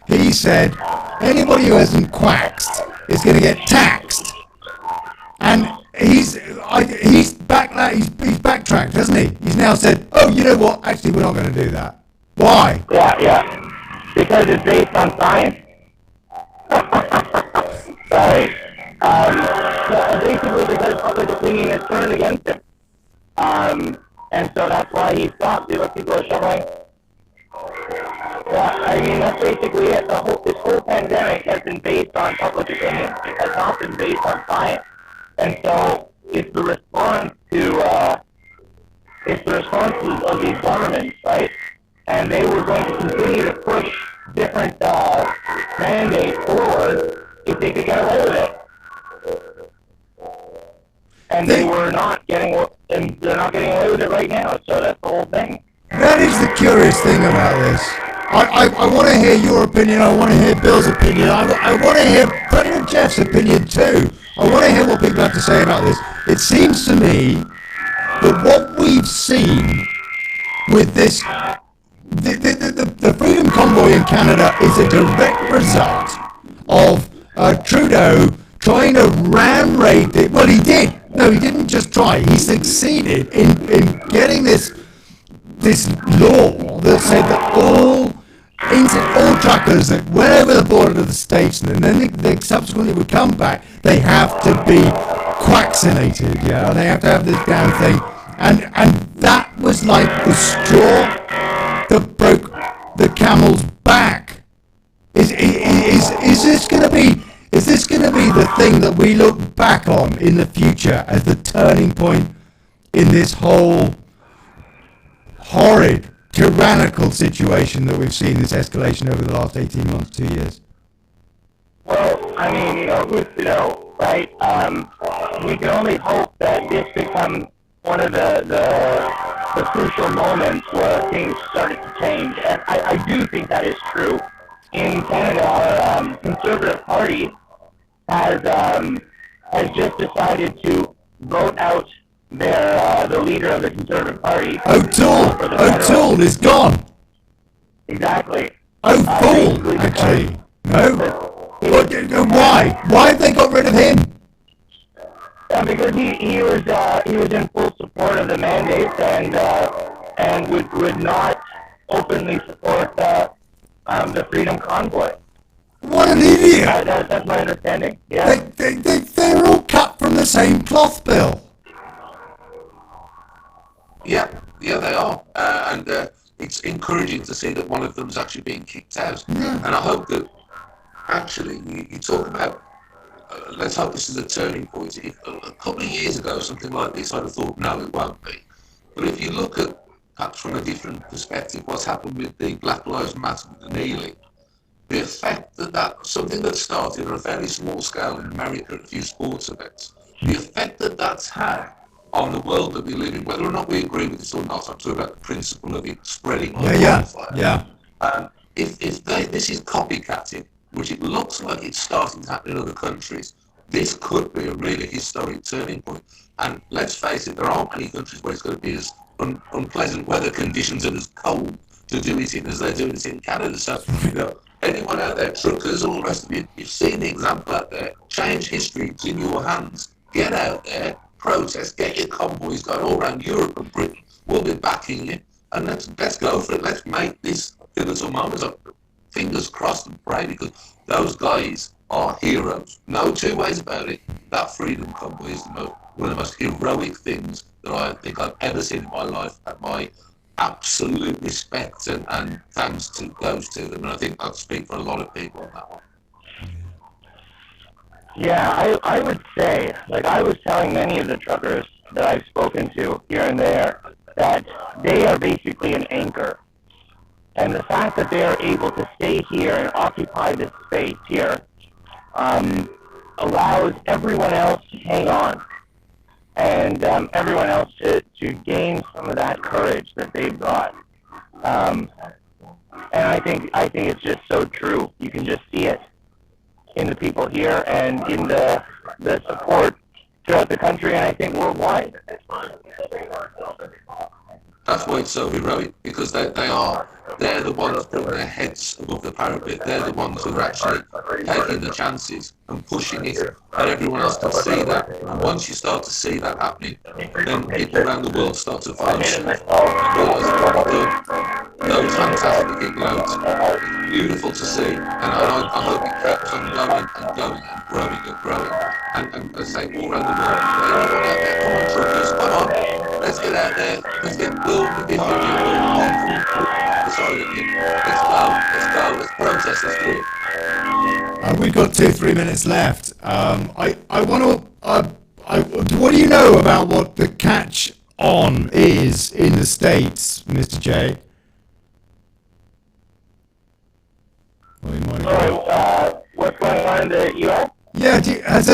he said anybody who hasn't quaxed is going to get taxed, and he's backtracked, hasn't he? He's now said, oh, you know what? Actually, we're not going to do that. Why? Yeah. Because it's based on science. Sorry. Basically because public opinion is turned against him. And so that's why he stopped. See what people are showing. Yeah, I mean, that's basically it. This whole pandemic has been based on public opinion. It has not been based on science. And so it's the response of these governments, right? And they were going to continue to push different mandates forward if they could get away with it. And they were not getting, and they're not getting away with it right now. So that's the whole thing. That is the curious thing about this. I want to hear your opinion. I want to hear Bill's opinion. I want to hear President Jeff's opinion too. I want to hear what people have to say about this. It seems to me that what we've seen with this, the Freedom Convoy in Canada is a direct result of Trudeau trying to ram raid it. Well, he did. No, he didn't just try. He succeeded in getting this law that said that all truckers that went over the border to the States and then they subsequently would come back, they have to be vaccinated, yeah, they have to have this damn thing, and that was like the straw that broke the camel's back. Is this going to be the thing that we look back on in the future as the turning point in this whole horrid, tyrannical situation that we've seen, this escalation over the last 18 months, 2 years? Well, I mean, who's to know, right? We can only hope that this becomes one of the the crucial moments where things started to change. And I do think that is true. In Canada, our Conservative Party has just decided to vote out the leader of the Conservative Party. O'Toole is gone. Exactly. O'Toole, actually. No. Why? Why have they got rid of him? Because he was in full support of the mandate and would not openly support the Freedom Convoy. What an idiot! That's my understanding. Yeah. They're all cut from the same cloth, Bill. Yeah, they are. And it's encouraging to see that one of them is actually being kicked out. Yeah. And I hope that, actually, you talk about, let's hope this is a turning point. If, a couple of years ago, something like this, I'd have thought, no, it won't be. But if you look at, perhaps from a different perspective, what's happened with the Black Lives Matter with the kneeling, the effect that something that started on a fairly small scale in America at a few sports events, the effect that that's had on the world that we live in, whether or not we agree with this or not, I'm talking about the principle of it spreading like wildfire. Yeah. If this is copycatting, which it looks like it's starting to happen in other countries, this could be a really historic turning point. And let's face it, there aren't many countries where it's going to be as unpleasant weather conditions and as cold to do it in as they're doing it in Canada. So, anyone out there, truckers, all the rest of you, you've seen the example out there. Change history. It's in your hands. Get out there, protest, get your convoys going all around Europe and Britain. We'll be backing you. And let's go for it. Let's make this pivotal moment. Fingers crossed and pray, because those guys are heroes. No two ways about it. That Freedom Convoy is one of the most heroic things that I think I've ever seen in my life, and my absolute respect and thanks to those two. And I think I'd speak for a lot of people on that one. Yeah, I would say, like I was telling many of the truckers that I've spoken to here and there, that they are basically an anchor. And the fact that they are able to stay here and occupy this space here allows everyone else to hang on, and everyone else to gain some of that courage that they've got. And I think it's just so true. You can just see it in the people here and in the support throughout the country, and I think worldwide. That's why it's so heroic, because they're the ones putting their heads above the parapet. They're the ones who are actually taking the chances and pushing it, and everyone else can see that. And once you start to see that happening, then people around the world start to follow suit. Those fantastic iglodes. It's beautiful to see, and I hope it keeps on going and going and growing and growing. And as I say, all around the world, everyone out there, come on, truckers, come on. Let's get out there. Let's get Bill with this union. Let's go. Let's protest. Let's do it. We've got 2-3 minutes left. I want to. What do you know about what the catch on is in the States, Mr. J? What's going on in the U.S.? Yeah, as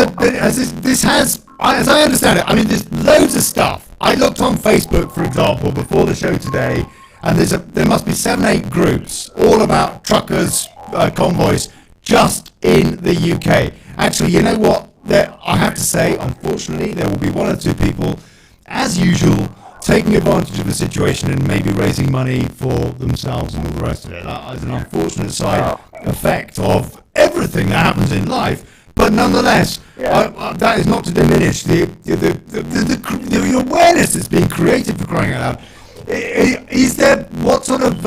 I understand it, I mean, there's loads of stuff. I looked on Facebook, for example, before the show today, and there must be 7-8 groups, all about truckers, convoys, just in the UK. Actually, you know what? I have to say, unfortunately, there will be 1 or 2 people, as usual, taking advantage of the situation and maybe raising money for themselves and all the rest of it. That is an unfortunate side effect of everything that happens in life. But nonetheless, that is not to diminish the awareness that's being created, for crying out loud. Is there, what sort of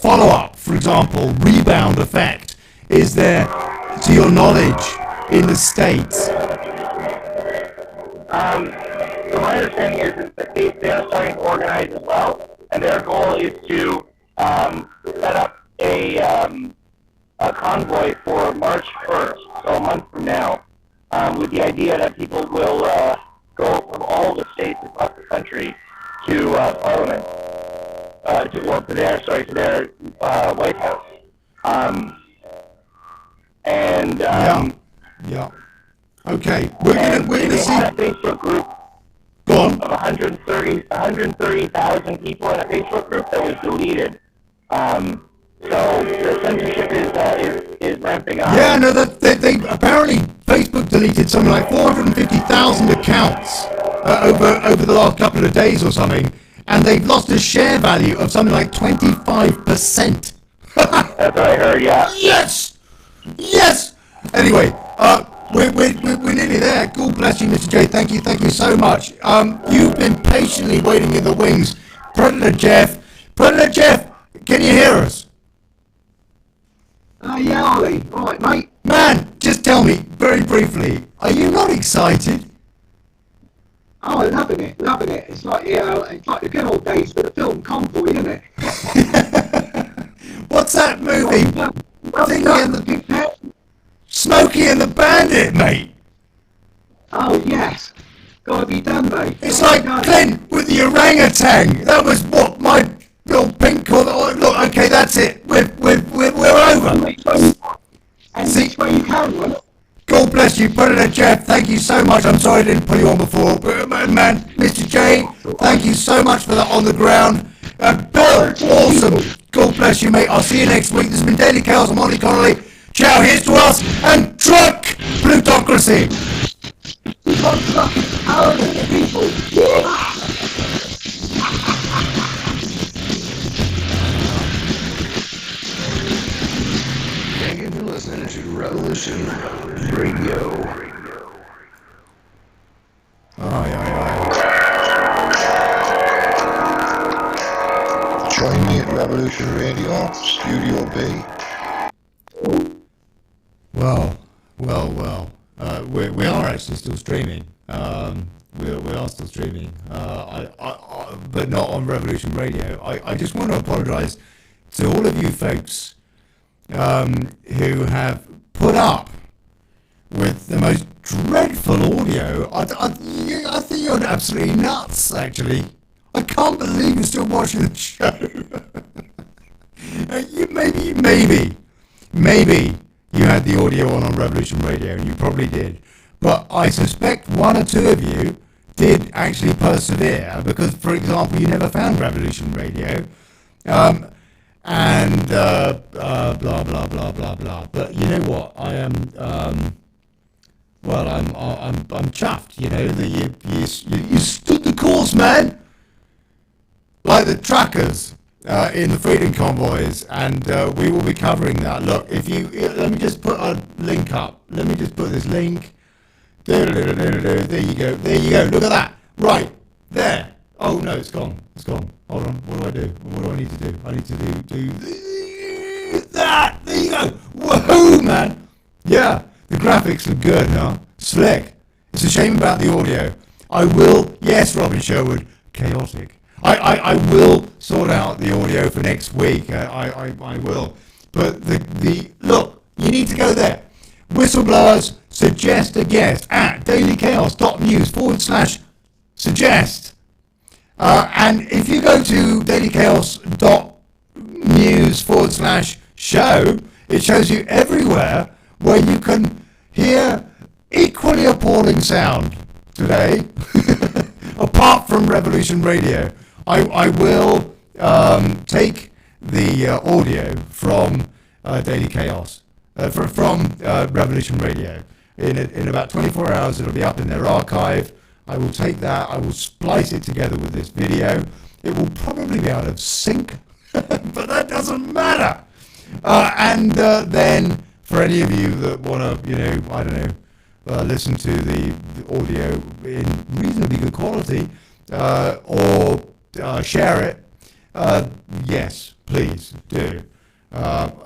follow-up, for example, rebound effect, is there, to your knowledge, in the States? So my understanding is that they are starting to organize as well, and their goal is to set up a convoy for March 1st, so a month from now, with the idea that people will go from all the states across the country to Parliament, to their White House. Yeah. Okay. We're gonna see. Facebook group. Go of 130,000 people in a Facebook group that was deleted. So the censorship is ramping up. Yeah, no, they apparently Facebook deleted something like 450,000 accounts over the last couple of days or something, and they've lost a share value of something like 25%. That's what I heard. Yeah. Yes. Anyway, we're nearly there. God bless you, Mr. J. Thank you so much. You've been patiently waiting in the wings, Predator Jeff, can you hear us? Yeah, Ollie. All right, mate. Man, just tell me, very briefly, are you not excited? Oh, loving it. It's like the good old days with the film Convoy, isn't it? What's that movie? Smokey and the Bandit, mate. Oh, yes. Gotta be done, mate. It's like Clint with the orangutan. That was what my little pink corner. Oh, look, okay, that's it. We're over. And this way you can, will. God bless you, Predator Jeff. Thank you so much. I'm sorry I didn't put you on before, but man, Mr. J, thank you so much for that on the ground. Bill, awesome. God bless you, mate. I'll see you next week. This has been Daily Chaos. I'm Olly Connelly. Ciao, here's to us, and TRUCK PLUTOCRACY. Thank you for listening to Revolution Radio. Join me at Revolution Radio, Studio B. Well. We are actually still streaming. We are still streaming. But not on Revolution Radio. I just want to apologise to all of you folks who have put up with the most dreadful audio. I think you're absolutely nuts, actually. I can't believe you're still watching the show. Maybe you had the audio on Revolution Radio, and you probably did. But I suspect one or two of you did actually persevere, because, for example, you never found Revolution Radio. And blah, blah, blah, blah, blah. But you know what? I am, I'm chuffed, you know, that you stood the course, man. Like the truckers in the Freedom Convoys, and we will be covering that. Look, let me just put a link up. Let me just put this link. There you go. Look at that. Right there. Oh no, it's gone. Hold on. What do? What do I need to do? I need to do that. There you go. Woohoo, man. Yeah, the graphics are good, huh? Slick. It's a shame about the audio. Yes, Robin Sherwood, chaotic. I will sort out the audio for next week. I will. But look, you need to go there. Whistleblowers suggest a guest at dailychaos.news/suggest. And if you go to dailychaos.news/show, it shows you everywhere where you can hear equally appalling sound today, apart from Revolution Radio. I will take the audio from Daily Chaos, from Revolution Radio. In about 24 hours, it'll be up in their archive. I will take that, I will splice it together with this video. It will probably be out of sync, but that doesn't matter. And then, for any of you that want to, listen to the audio in reasonably good quality, or share it, yes, please do.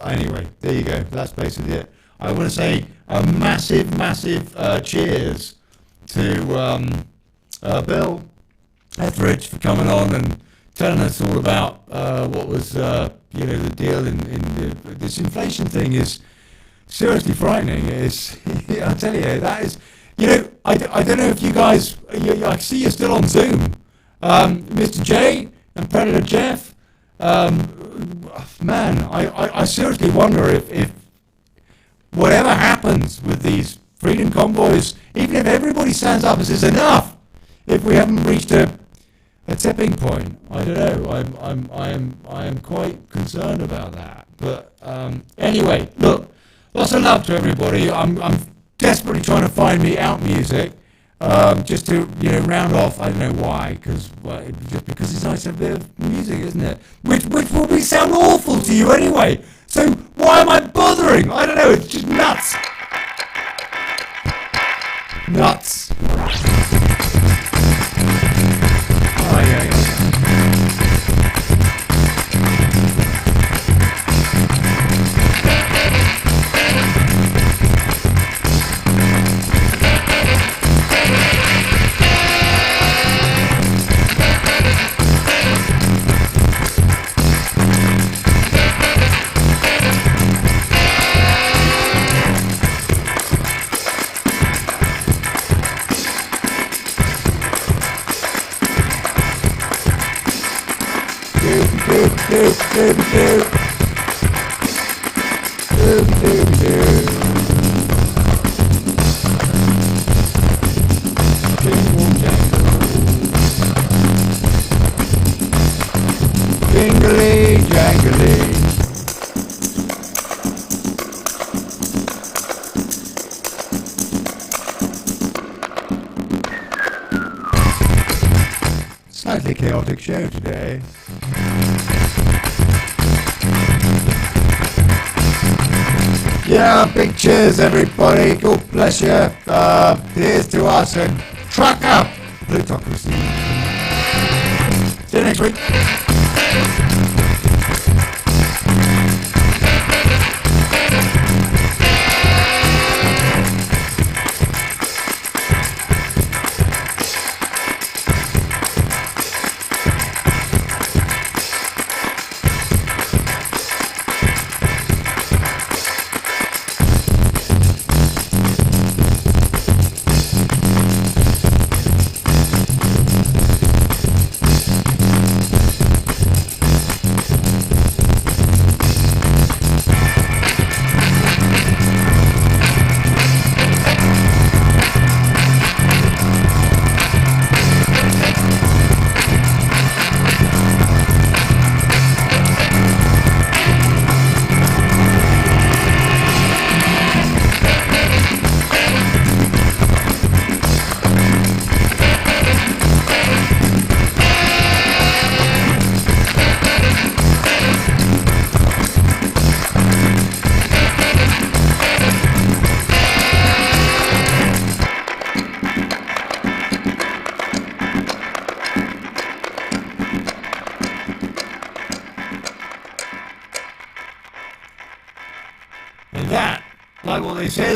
Anyway, there you go. That's basically it. I want to say a massive cheers to Bill Etheridge for coming on and telling us all about what was the deal in this inflation thing is seriously frightening. I tell you, that is, I don't know if you guys, I see you're still on Zoom. Mr. J and Predator Jeff, man, I seriously wonder if whatever happens with these Freedom Convoys, even if everybody stands up and says enough, if we haven't reached a tipping point. I don't know. I am quite concerned about that. But anyway, look, lots of love to everybody. I'm desperately trying to find me out music, just to round off. I don't know why, just because it's nice to have a bit of music, isn't it? Which will probably sound awful to you anyway. So why am I bothering? I don't know. It's just nuts. Nuts. Oh yeah. Jingly jangly. Slightly chaotic show today. Yeah, big cheers everybody. God bless you. Here's to us and truck up plutocracy. See you next week. And that, like what they said,